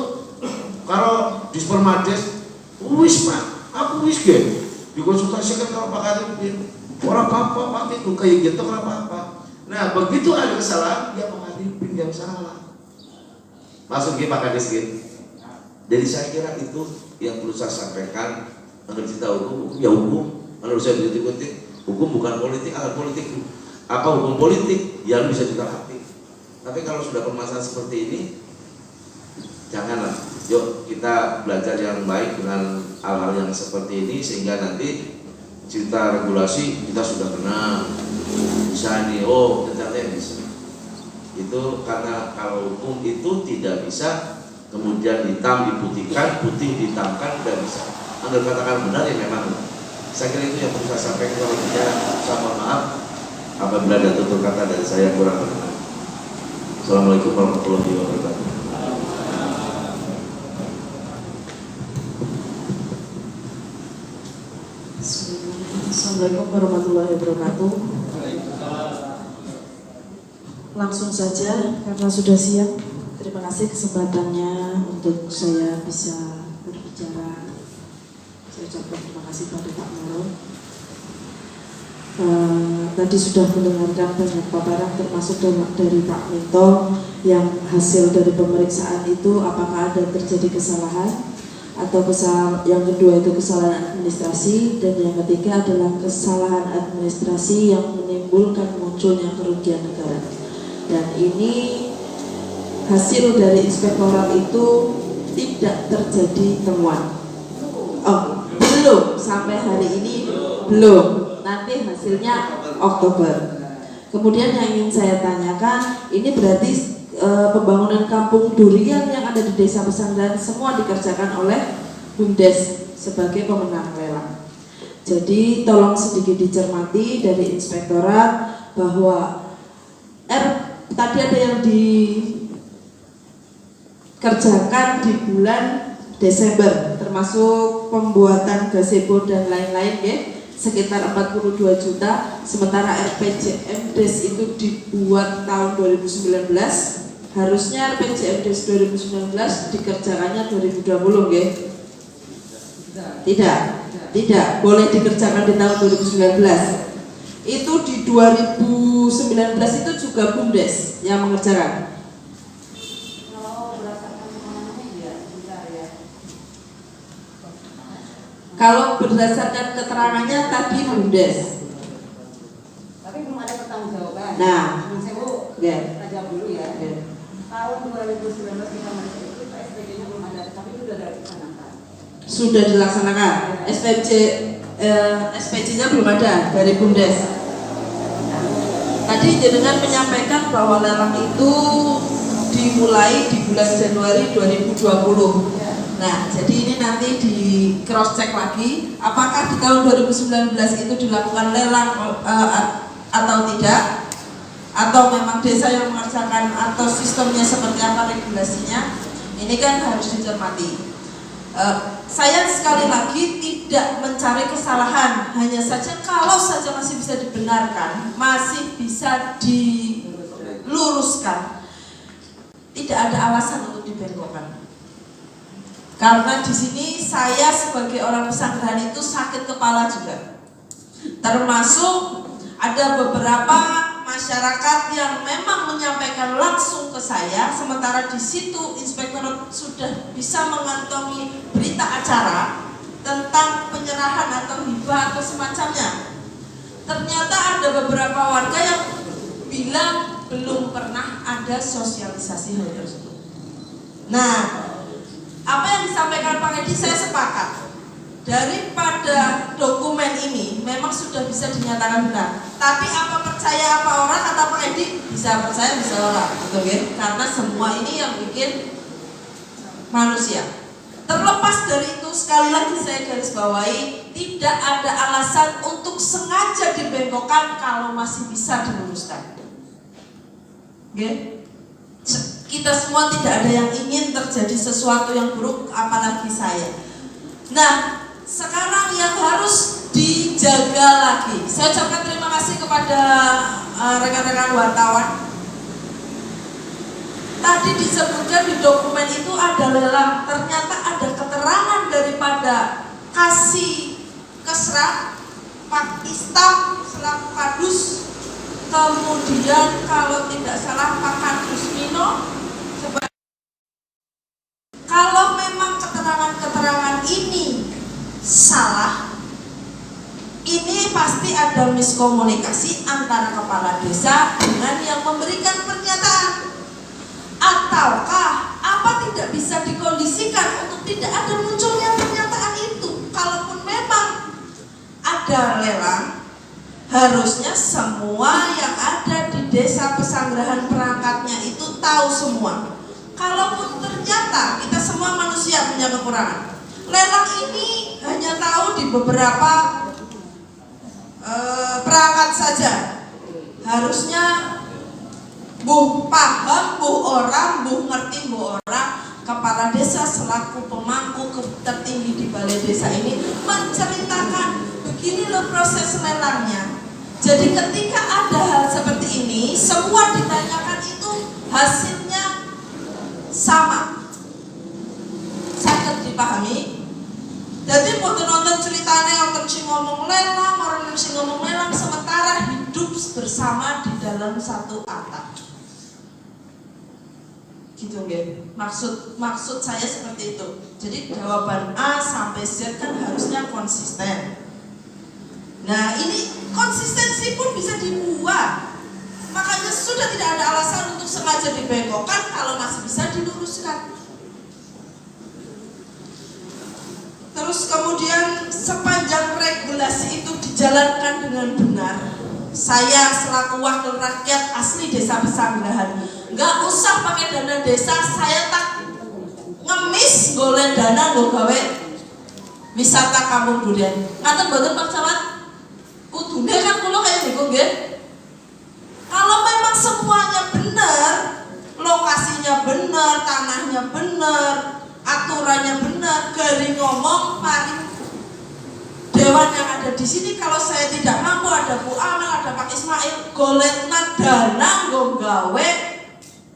Kalau di Supermades, wis Pak. Aku wis ke dikonsultasikan kalau Pak Arifin orang apa itu kayak gitu orang apa. Nah begitu ada kesalahan dia Pak Arifin yang salah. Masuk ke Pak Kades gitu. Jadi saya kira itu yang perlu saya sampaikan. Agar kita hukum ya hukum. Kalau saya dikutip hukum bukan politik, alat politik. Apa hukum politik yang bisa ditaati. Tapi kalau sudah permasalahan seperti ini, janganlah. Yuk kita belajar yang baik dengan hal-hal yang seperti ini sehingga nanti cerita regulasi kita sudah kenal bisa nih, oh ternyata bisa. Itu karena kalau hukum itu tidak bisa kemudian hitam diputihkan, putih dihitamkan, tidak bisa. Anda katakan benar ya memang. Saya kira itu yang perlu saya sampaikan. Kalau tidak, saya mohon maaf apabila ada tutur kata dari saya kurang berkenan. Assalamualaikum warahmatullahi wabarakatuh. Assalamualaikum warahmatullahi wabarakatuh. Langsung saja karena sudah siang. Terima kasih kesempatannya untuk saya bisa berbicara. Saya ucapkan terima kasih pada Pak Moro. Tadi sudah mendengarkan banyak paparan termasuk dari Pak Minto yang hasil dari pemeriksaan itu apakah ada terjadi kesalahan atau yang kedua itu kesalahan administrasi dan yang ketiga adalah kesalahan administrasi yang menimbulkan munculnya kerugian negara. Dan ini hasil dari inspektorat itu tidak terjadi temuan. Oh, belum sampai hari ini belum. Nanti hasilnya Oktober. Kemudian yang ingin saya tanyakan, ini berarti pembangunan kampung durian yang ada di Desa Pesanggerahan semua dikerjakan oleh BUMDes sebagai pemenang lelang. Jadi tolong sedikit dicermati dari inspektorat bahwa tadi ada yang dikerjakan di bulan Desember termasuk pembuatan gazebo dan lain-lain ya, sekitar 42 juta, sementara RPJM Des itu dibuat tahun 2019. Harusnya RPJM Des 2019 dikerjakannya 2020 ya? Tidak, boleh dikerjakan di tahun 2019. Itu di 2019 itu juga BUMDes yang mengerjakan. Kalau berdasarkan keterangannya tadi BUMDes. Tapi belum ada pertanggungjawaban. Nah, saya aja dulu ya. Tahun 2019 kita masih itu SPG-nya belum ada, tapi itu sudah dilaksanakan. Sudah dilaksanakan. SPG-nya belum ada dari BUMDes. Tadi jenengan menyampaikan bahwa lelang itu dimulai di bulan Januari 2020. Nah, jadi ini nanti di cross check lagi apakah di tahun 2019 itu dilakukan lelang atau tidak, atau memang desa yang mengerjakan, atau sistemnya seperti apa regulasinya. Ini kan harus dicermati. Saya sekali lagi tidak mencari kesalahan, hanya saja kalau saja masih bisa dibenarkan, masih bisa diluruskan, tidak ada alasan untuk dibengkokkan. Karena di sini saya sebagai orang pesanggrahan itu sakit kepala juga. Termasuk ada beberapa masyarakat yang memang menyampaikan langsung ke saya, sementara di situ inspektorat sudah bisa mengantongi berita acara tentang penyerahan atau hibah atau semacamnya. Ternyata ada beberapa warga yang bilang belum pernah ada sosialisasi hal tersebut. Nah, apa yang disampaikan Pak Edi saya sepakat. Daripada dokumen ini memang sudah bisa dinyatakan benar. Tapi apa percaya apa orang, kata Pak Edi, bisa percaya bisa orang, betul ya? Karena semua ini yang bikin manusia. Terlepas dari itu, sekali lagi saya garis bawahi, tidak ada alasan untuk sengaja dibengkokkan kalau masih bisa diluruskan. Oke? Kita semua tidak ada yang ingin terjadi sesuatu yang buruk, apalagi saya. Nah, sekarang yang harus dijaga lagi. Saya ucapkan terima kasih kepada rekan-rekan wartawan. Tadi disebutkan di dokumen itu ada lelang. Ternyata ada keterangan daripada Kasih Kesra, Pak Istam selaku Kadus, kemudian kalau tidak salah Pak Kadus Mino. Kalau memang keterangan-keterangan ini salah, ini pasti ada miskomunikasi antara kepala desa dengan yang memberikan pernyataan. Ataukah apa tidak bisa dikondisikan untuk tidak ada munculnya pernyataan itu? Kalaupun memang ada lelang, harusnya semua yang ada di desa Pesanggerahan perangkatnya itu tahu semua. Kalaupun ternyata kita semua manusia punya kekurangan, lelang ini hanya tahu di beberapa perangkat saja. Harusnya buh paham, buh orang, buh ngerti, buh orang, kepala desa selaku pemangku tertinggi di balai desa ini menceritakan begini loh proses lelangnya. Jadi ketika ada hal seperti ini, semua ditanyakan itu hasilnya sama, sangat dipahami. Jadi mau nonton ceritanya orang sing ngomong lelang, orang sing ngomong lelang, sementara hidup bersama di dalam satu atap. Gitu nggih. Maksud saya seperti itu. Jadi jawaban A sampai Z kan harusnya konsisten. Nah, ini konsistensi pun bisa dibuat. Makanya sudah tidak ada alasan untuk sengaja dibengkokkan kalau masih bisa diluruskan. Terus kemudian sepanjang regulasi itu dijalankan dengan benar, saya selaku wakil rakyat asli desa Pesanggerahan nggak usah pakai dana desa, saya tak ngemis golek dana nggo gawe wisata kampung durian. Ngaten mboten Pak Camat? Kudune kan kula kaya niku nggih. Kalau memang semuanya benar, lokasinya benar, tanahnya benar, aturannya benar, gari ngomong mari dewan yang ada di sini kalau saya tidak mampu, ada Bu Amel, ada Pak Ismail, golekna dana nggo gawe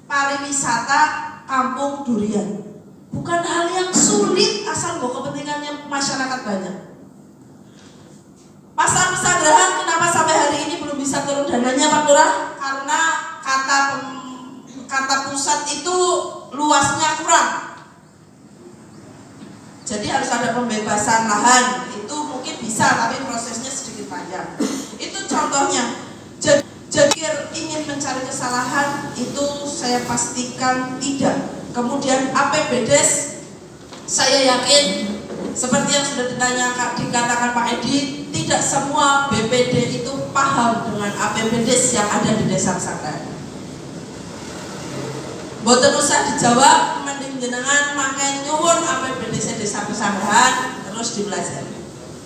pariwisata kampung durian. Bukan hal yang sulit asal nggo kepentingannya masyarakat banyak. Pasar Pesanggerahan kenapa sampai hari ini belum bisa turun dananya Pak Lurah? Karena kata pusat itu luasnya kurang. Jadi harus ada pembebasan lahan. Itu mungkin bisa, tapi prosesnya sedikit panjang. Itu contohnya. Jadi ingin mencari kesalahan itu saya pastikan tidak. Kemudian APBDes, saya yakin seperti yang sudah dikatakan Pak Edi, tidak semua BPD itu paham dengan APBDes yang ada di desa Pesanggerahan. Boten usah dijawab, mending jenengan makan nyuwun APBDes desa Pesanggerahan terus dipelajari.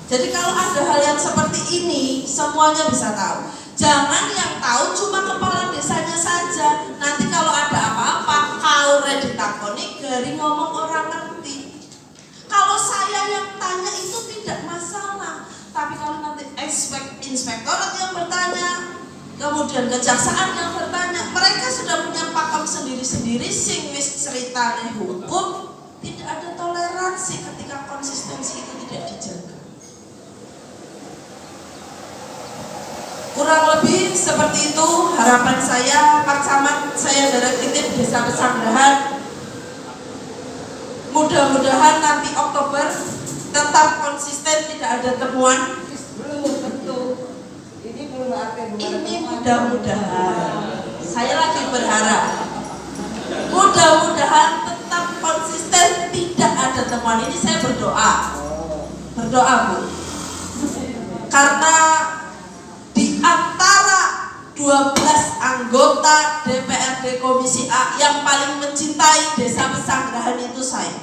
Jadi kalau ada hal yang seperti ini, semuanya bisa tahu. Jangan yang tahu cuma kepala desanya saja. Nanti kalau ada apa-apa, kaure ditakoni, gari ngomong orang ngerti. Kalau inspektorat yang bertanya, kemudian kejaksaan yang bertanya. Mereka sudah punya pakem sendiri-sendiri, sing wis ceritane hukum. Tidak ada toleransi ketika konsistensi itu tidak dijaga. Kurang lebih seperti itu harapan saya. Pak Camat, saya dari titip Desa Pesanggerahan. Mudah-mudahan nanti Oktober tetap konsisten, tidak ada temuan. Belum tentu. Ini belum ada. Ini mudah-mudahan. Saya lagi berharap. Mudah-mudahan tetap konsisten, tidak ada temuan. Ini saya berdoa. Berdoa, Bu. Karena di antara 12 anggota DPRD Komisi A yang paling mencintai Desa Pesanggerahan itu saya.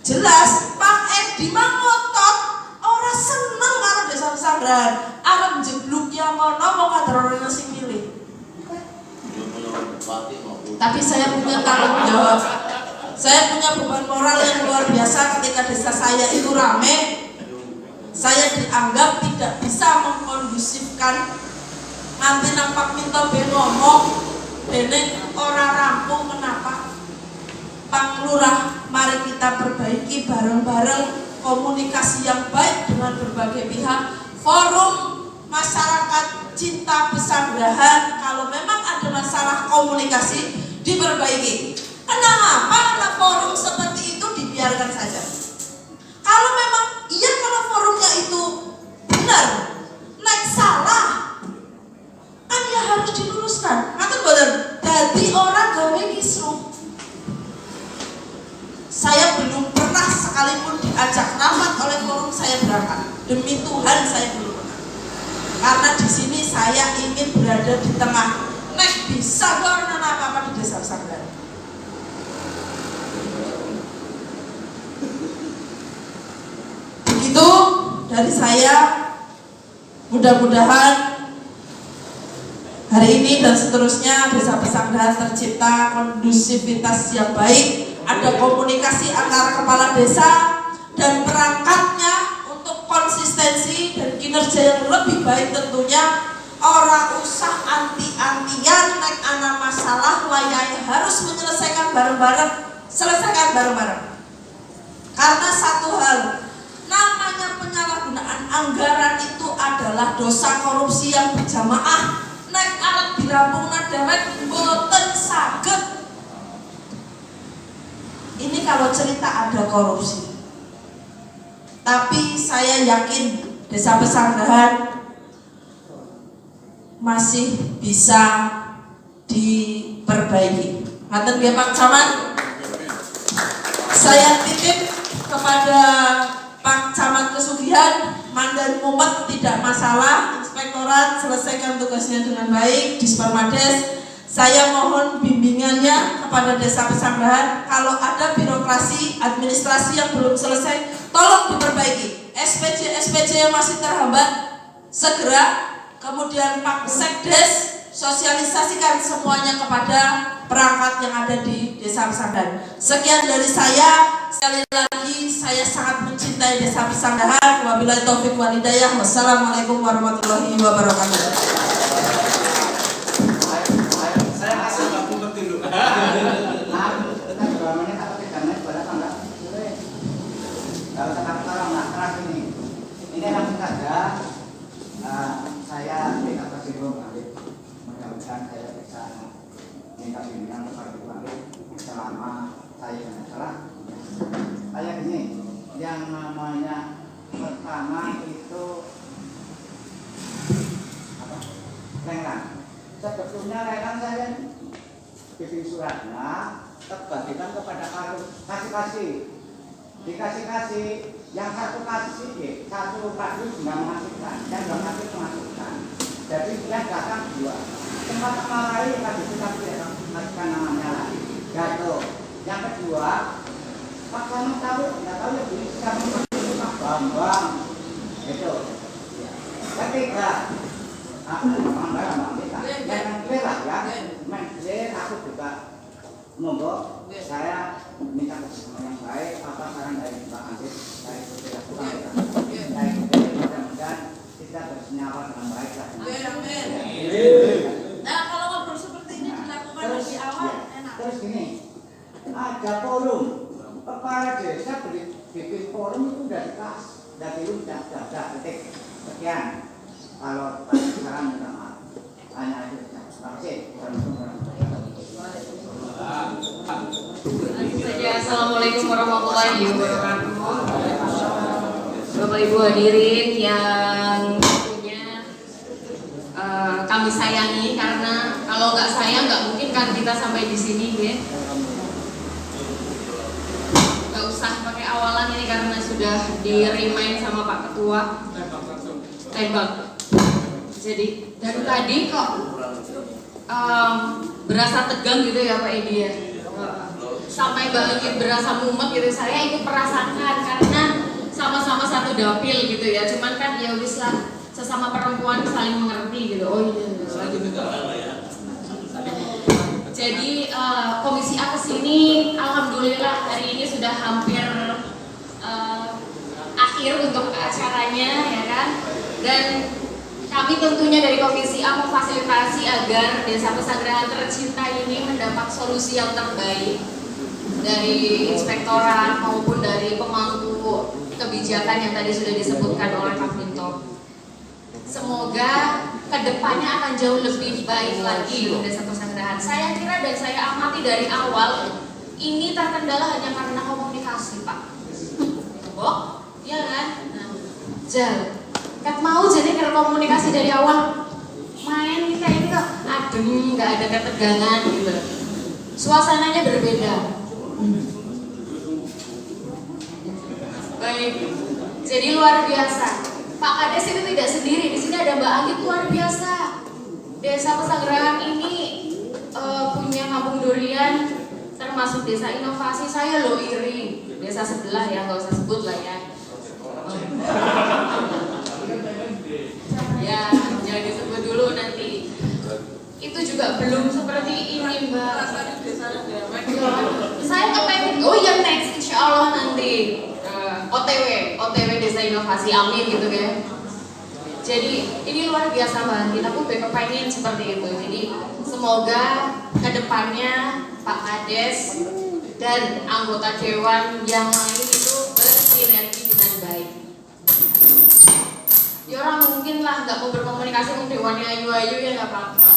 Jelas Pak Edi mah ngotot ora seneng karo Desa Pesanggerahan. Arep jebluk yang ngono mau kadrone sing milih. Tapi saya punya tanggung jawab. Saya punya beban moral yang luar biasa ketika desa saya itu rame. Saya dianggap tidak bisa mengkondusifkan. Nanti nampak minta ben ngomong, bene ora rampung. Kenapa? Pak Lurah, mari kita perbaiki bareng-bareng komunikasi yang baik dengan berbagai pihak. Forum masyarakat cinta Pesanggerahan, kalau memang ada masalah komunikasi diperbaiki. Kenapa ada forum seperti itu dibiarkan saja? Kalau memang iya, kalau forumnya itu benar, naik salah, kan ya harus diluruskan. Ngaten boten, dadi orang gawe kisruh. Saya belum pernah sekalipun diajak rapat oleh forum saya berangkat. Demi Tuhan saya belum pernah. Karena di sini saya ingin berada di tengah. Nek bisa gak apa-apa di Desa Pesanggerahan. Begitu dari saya. Mudah-mudahan hari ini dan seterusnya Desa Pesanggerahan tercipta kondusivitas yang baik. Ada komunikasi antara kepala desa dan perangkatnya untuk konsistensi dan kinerja yang lebih baik tentunya. Orang usah anti-antian, naik anak masalah layai, harus menyelesaikan bareng-bareng, selesaikan bareng-bareng. Karena satu hal, namanya penyalahgunaan anggaran itu adalah dosa korupsi yang berjamaah. Naik alat dirampungna dewek boten saged. Ini kalau cerita ada korupsi. Tapi saya yakin Desa Pesanggerahan masih bisa diperbaiki. Ngaten nggih Pak Camat. Saya titip kepada Pak Camat Kesugihan, Mandan Mumet tidak masalah, inspektorat selesaikan tugasnya dengan baik, Dispermades. Saya mohon bimbingannya kepada Desa Pesanggerahan. Kalau ada birokrasi, administrasi yang belum selesai, tolong diperbaiki. SPJ yang masih terhambat, segera. Kemudian Pak Sekdes, sosialisasikan semuanya kepada perangkat yang ada di Desa Pesanggerahan. Sekian dari saya. Sekali lagi, saya sangat mencintai Desa Pesanggerahan. Wabillahi taufiq wal hidayah. Wassalamualaikum warahmatullahi wabarakatuh. Kalau sekarang keras ini langsung saja. Saya minta tersinggung balik. Mudah-mudahan saya bisa minta bimbingan kepada balik selama saya salah. Kayak gini, yang namanya pertama itu apa? Lengkang. Sebetulnya lengkang saya bikin suratnya terbagikan kepada kasih-kasih. Dikasih-kasih, yang satu kasih satu kardus nggak memasukkan, yang dua kardus memasukkan. Jadi dia datang dua. Tempat marahi kardus kita tidak masukkan namanya lagi. Jatuh. Yang kedua, Pak Camat tahu, nggak tahu ya ini kami itu Pak Bambang. Itu. Ketiga, aku Bambang kita. Yang ketiga ya, menjadi aku juga monggo saya minta kesimpulan yang baik apa saran dari Pak forum itu udah dikasih, udah detik sekian. Kalau sekarang minta maaf, hanya itu. Terima kasih. Assalamualaikum warahmatullahi wabarakatuh. Bapak Ibu hadirin yang tentunya kami sayangi, karena kalau nggak sayang nggak mungkin kan kita sampai di sini, ya. Nggak usah pakai awalan ini karena sudah di-remind sama Pak Ketua. Tembak. Jadi dari tadi kok berasa tegang gitu ya Pak Edi ya. Sampai balik berasa mumet gitu, saya ikut merasakan karena sama-sama satu dapil gitu ya. Cuman kan ya udahlah, sesama perempuan saling mengerti gitu. Oh iya. Jadi Komisi A kesini, alhamdulillah hari ini sudah hampir akhir untuk acaranya ya kan. Dan kami tentunya dari Komisi A memfasilitasi agar Desa Pesanggerahan tercinta ini mendapat solusi yang terbaik dari inspektorat maupun dari pemangku kebijakan yang tadi sudah disebutkan oleh Pak Minto. Semoga kedepannya akan jauh lebih baik lagi Desa Pesanggerahan. Saya kira dan saya amati dari awal ini terkendala hanya karena komunikasi, Pak. Oh, iya kan? Nah, Kat mau jadi kalau komunikasi dari awal main ini kayak ini kok adem, nggak ada ketegangan gitu. Suasananya berbeda. Baik, jadi luar biasa. Pak Kades itu tidak sendiri, di sini ada Mbak Agit, luar biasa. Desa Pesanggerahan ini punya kampung durian, termasuk desa inovasi. Saya loh iri, desa sebelah ya, nggak usah sebut lah ya. Ya, jangan disebut dulu nanti. Itu juga belum seperti ini, Mbak. Saya kepengen, oh ya next, insya Allah nanti OTW Desa Inovasi, amin gitu ya. Jadi ini luar biasa Mbak, kita pun kepengen seperti itu. Jadi semoga kedepannya Pak Kades dan anggota Dewan yang lain itu bersinergi dengan baik. Ya orang mungkin lah nggak mau berkomunikasi dengan Dewannya ayu-ayu ya nggak apa-apa.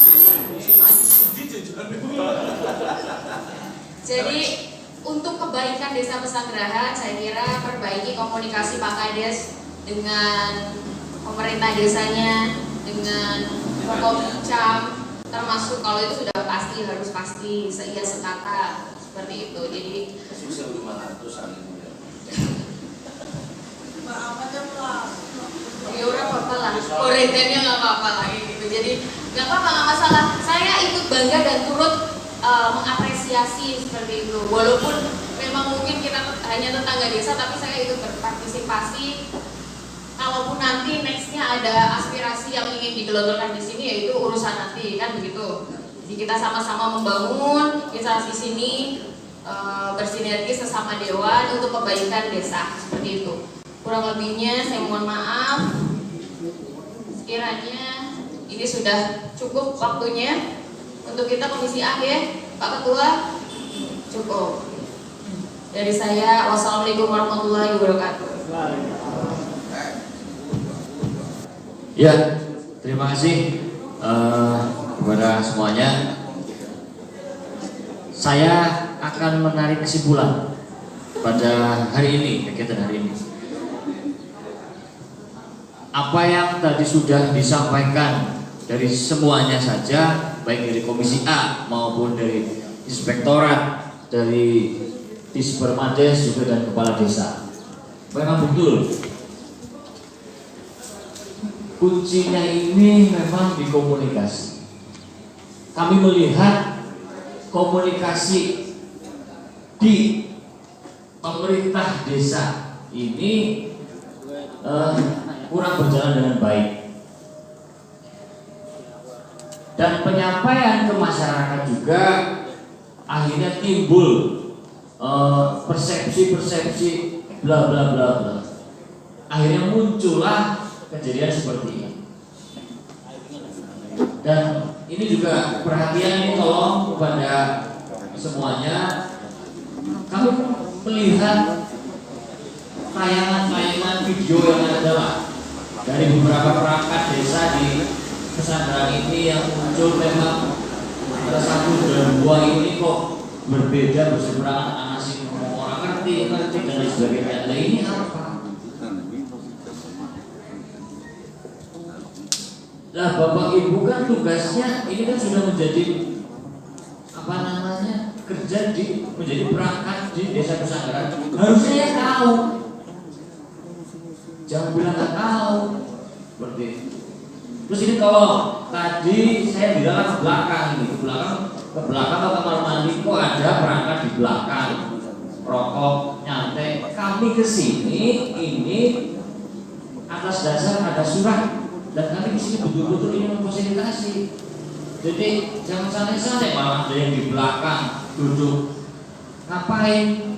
Jadi untuk kebaikan Desa Pesanggerahan, saya kira perbaiki komunikasi Pak Kades dengan pemerintah desanya, dengan Pokokcam, termasuk kalau itu sudah pasti harus pasti seia sekata seperti itu. Jadi ya udah apa-apa lah, koretennya nggak apa-apa lagi gitu. Jadi nggak apa-apa, nggak masalah. Saya ikut bangga dan turut mengapresiasi seperti itu. Walaupun memang mungkin kita hanya tetangga desa, tapi saya ikut berpartisipasi. Kalaupun nanti nextnya ada aspirasi yang ingin digelontorkan di sini, yaitu urusan nanti kan begitu. Jadi kita sama-sama membangun, kita di sini bersinergi sesama dewan untuk kebaikan desa seperti itu. Kurang lebihnya saya mohon maaf. Sekiranya ini sudah cukup waktunya untuk kita Komisi A ya, Pak Ketua. Cukup. Dari saya, wassalamualaikum warahmatullahi wabarakatuh. Ya, terima kasih kepada semuanya. Saya akan menarik kesimpulan pada hari ini, kegiatan hari ini. Apa yang tadi sudah disampaikan dari semuanya saja, baik dari Komisi A maupun dari Inspektorat, dari Dispermades juga dan Kepala Desa, memang betul kuncinya ini memang di komunikasi. Kami melihat komunikasi di pemerintah desa ini kurang berjalan dengan baik, dan penyampaian ke masyarakat juga akhirnya timbul persepsi-persepsi bla bla bla bla. Akhirnya muncullah kejadian seperti ini. Dan ini juga perhatian ini tolong kepada semuanya. Kami melihat tayangan video yang ada lah dari beberapa perangkat desa di pesantren ini yang muncul memang ada satu dan dua ini kok berbeda berseberangan anasir orang ngerti dan lain sebagainya. Nah ini apa? Nah Bapak Ibu kan tugasnya ini kan sudah menjadi apa namanya kerja di menjadi perangkat di desa pesantren, harusnya ya tahu. Jangan bilang nggak tahu seperti itu. Terus ini kalau tadi saya bilang ke belakang ini, ke belakang atau kamar mandi kok ada perangkat di belakang, rokok, nyantai. Kami kesini ini atas dasar ada surat dan kami kesini betul-betul ini memfasilitasi. Jadi jangan santai-santai malah ada yang di belakang duduk ngapain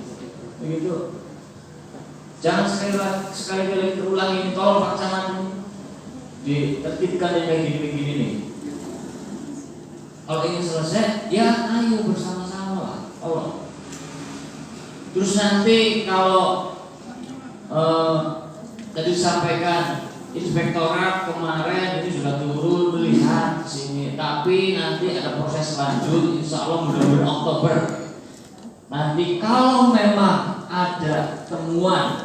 begitu. Jangan sekali-kali terulang ini, tolong Pak Camat ditertibkan yang kayak gini-gini nih. Kalau ingin selesai, ya ayo bersama-sama lah. Allah. Terus nanti kalau tadi disampaikan inspektorat kemarin itu sudah turun melihat sini, tapi nanti ada proses lanjut, insya Allah mudah-mudahan Oktober. Nanti kalau memang ada temuan,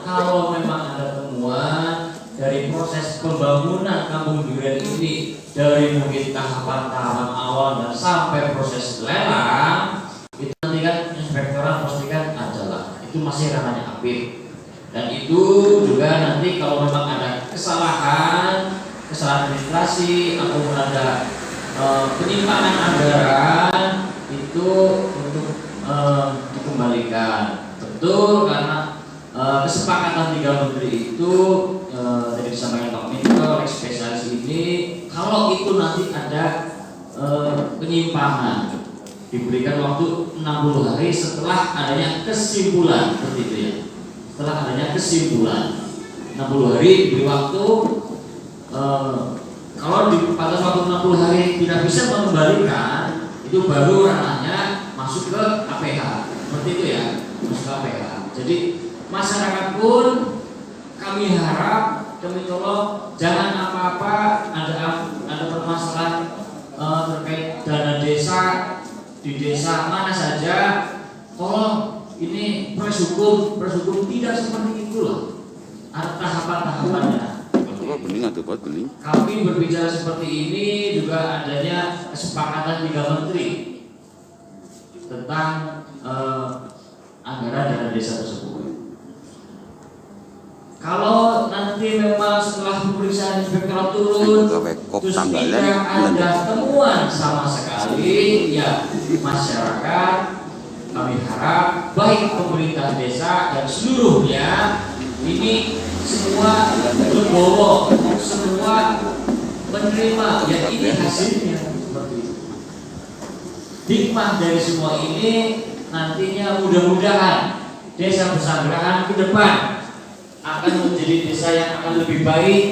dari proses pembangunan Kampung Duren ini, dari mungkin tahapan-tahapan awal dan sampai proses lelang, itu nanti kan inspektorat pastikan adalah itu masih ranahnya Apip. Dan itu juga nanti kalau memang ada kesalahan administrasi ataupun ada penyimpangan anggaran itu untuk dikembalikan. Betul, karena kesepakatan 3 menteri itu dari disampaikan Pak Menko spesialis ini, kalau itu nanti ada penyimpangan diberikan waktu 60 hari setelah adanya kesimpulan, seperti itu ya. Setelah adanya kesimpulan 60 hari diberi waktu, kalau di batas waktu 60 hari tidak bisa mengembalikan, itu baru ranahnya masuk ke KPH, seperti itu ya, masuk ke KPH. Jadi masyarakat pun kami harap, kami tolong jangan apa-apa ada permasalahan terkait dana desa di desa mana saja, tolong ini proses hukum tidak seperti itu loh, ada tahapan-tahapannya. Kami berbicara seperti ini juga adanya kesepakatan 3 menteri tentang anggaran dana desa tersebut. Kalau nanti memang setelah pemeriksaan inspektorat turun terus tidak ada temuan sama sekali, ya masyarakat kami harap baik pemerintah desa dan seluruhnya ini semua legowo, semua menerima, ya ini hasilnya seperti itu. Hikmah dari semua ini nantinya mudah-mudahan desa Pesanggerahan ke depan akan menjadi desa yang akan lebih baik,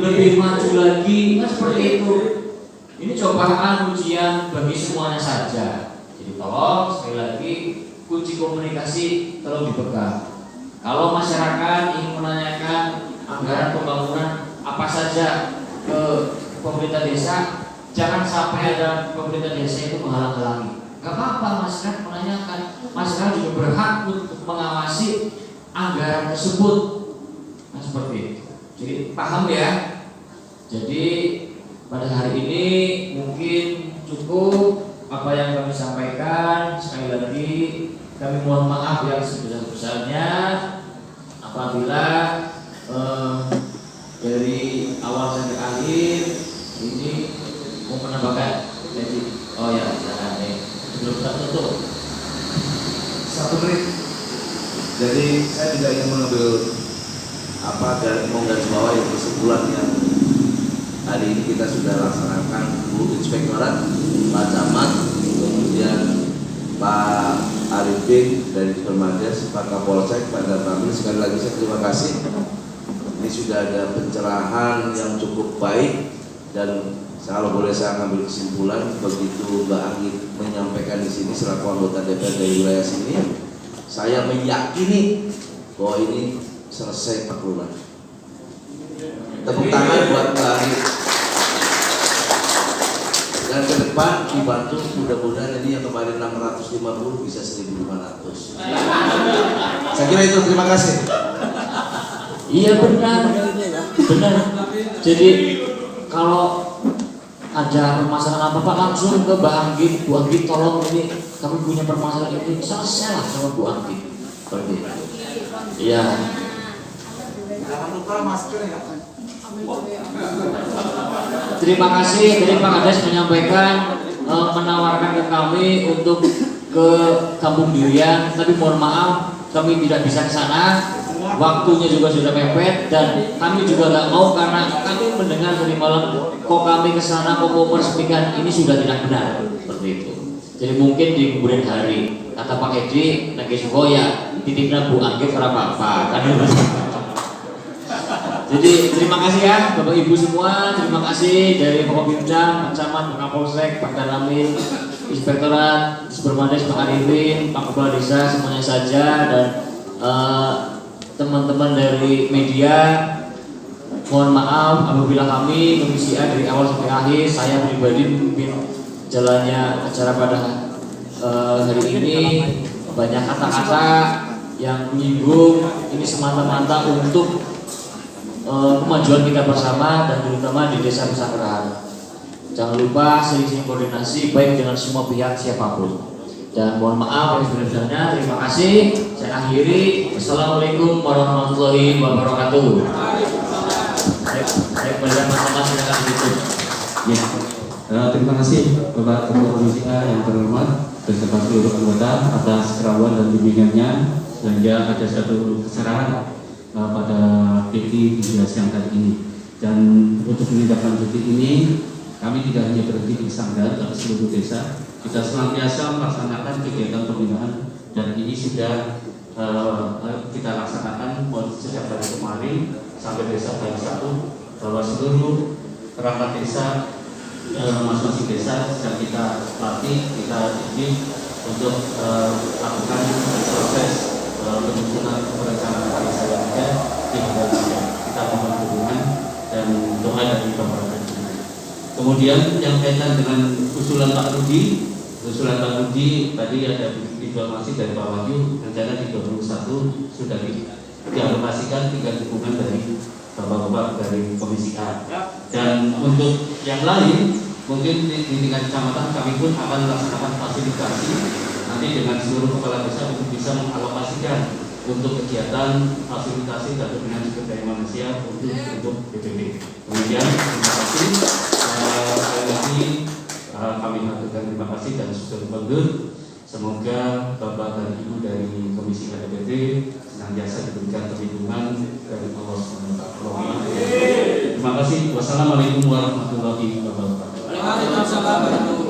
lebih maju lagi, kan seperti itu. Ini cobaan ujian bagi semuanya saja. Jadi tolong sekali lagi kunci komunikasi tolong dipegang. Kalau masyarakat ingin menanyakan anggaran pembangunan apa saja ke pemerintah desa, jangan sampai ada pemerintah desa itu menghalang-halangi. Gak apa-apa masyarakat menanyakan, masyarakat juga berhak untuk mengawasi anggaran tersebut. Nah seperti itu. Jadi paham ya. Jadi pada hari ini mungkin cukup apa yang kami sampaikan. Sekali lagi kami mohon maaf yang sebesar-besarnya apabila dari awal sampai akhir ini mau menambahkan. Jadi oh ya jangan nih sebelum kita tutup 1 menit. Jadi saya tidak ingin mengambil dari bawah yang kesimpulan yang hari ini kita sudah laksanakan Bu Inspektorat, Pak Camat, kemudian Pak Arifin dari Permades, Pak Kapolsek, Pak Danramil. Sekali lagi saya terima kasih. Ini sudah ada pencerahan yang cukup baik dan kalau boleh saya ambil kesimpulan, begitu Mbak Anggit menyampaikan di sini selaku anggota DPR dari wilayah sini, saya meyakini bahwa ini selesai Pak Lurah. Tepuk tangan buat Mbak Ari. Dan ke depan dibantu, mudah-mudahan ini yang kemarin 650 bisa 1.500. Saya kira itu, terima kasih. Iya benar. Jadi kalau ada permasalahan apa-apa langsung ke Mbak Anggit. Bu Anggit tolong ini kami punya permasalahan ini, selesai lah sama Bu Anggit. Seperti itu. Iya. Jangan lupa masker ya. Terima kasih, tadi Pak Kades menyampaikan menawarkan ke kami untuk ke Kampung Durian, tapi mohon maaf kami tidak bisa ke sana. Waktunya juga sudah mepet dan kami juga nggak mau karena kami mendengar dari malam kok kami ke sana kok mau meresmikan ini sudah tidak benar seperti itu. Jadi mungkin di kemudian hari kata Pak Edi lagi ya titipnya Bu Anggit apa-apa kan. Jadi terima kasih ya Bapak Ibu semua, terima kasih dari Forkopimda, Pak Camat, Pak Kapolsek, Pak Danramil, Inspektorat, Supermades, Pak Arifin, Pak Kepala Desa, semuanya saja dan teman-teman dari media. Mohon maaf apabila kami Komisi A dari awal sampai akhir saya pribadi memimpin jalannya acara pada hari ini banyak kata-kata yang menyinggung. Ini semata-mata untuk kemajuan kita bersama dan terutama di Desa Pesanggerahan. Jangan lupa sering-sering koordinasi baik dengan semua pihak siapapun. Dan mohon maaf yang sebenarnya. Terima kasih. Saya akhiri. Wassalamualaikum warahmatullahi wabarakatuh. Saya kembali mas-mas silakan ditutup. Ya. Terima kasih Bapak Ketua Komisi A yang terhormat beserta seluruh anggota atas kerawuan dan bimbingannya sehingga ada satu keserahan pada PT di siang kali ini. Dan untuk menindaklanjuti ini kami tidak hanya berhenti di Sanggar tapi seluruh desa kita senantiasa melaksanakan kegiatan pembinaan dan ini sudah kita laksanakan sejak dari kemarin sampai desa Bayi 1 bahwa seluruh perangkat desa masing-masing desa sedang kita latih, kita didik untuk lakukan proses penyusunan perencanaan desa yang ada di Indonesia. Kita mohon dukungan dan doa dari Bapak Presiden. Kemudian yang kaitan dengan usulan Pak Rudi tadi ada informasi dari Pak Wahyu, rencana di 21 sudah dialokasikan 3 dukungan dari Bapak-bapak dari Komisi A. Dan untuk yang lain mungkin di tingkat kecamatan kami pun akan melaksanakan fasilitasi nanti dengan seluruh kepala desa untuk bisa mengalokasikan untuk kegiatan fasilitasi dan pembinaan sumber daya manusia untuk BPD. Kemudian terima kasih sekali lagi kami haturkan terima kasih dan syukur mundur. Semoga Bapak dan Ibu dari Komisi KDPT senantiasa diberikan perlindungan dari Allah SWT. Terima kasih. Wassalamualaikum warahmatullahi wabarakatuh. Waalaikumsalam warahmatullahi wabarakatuh.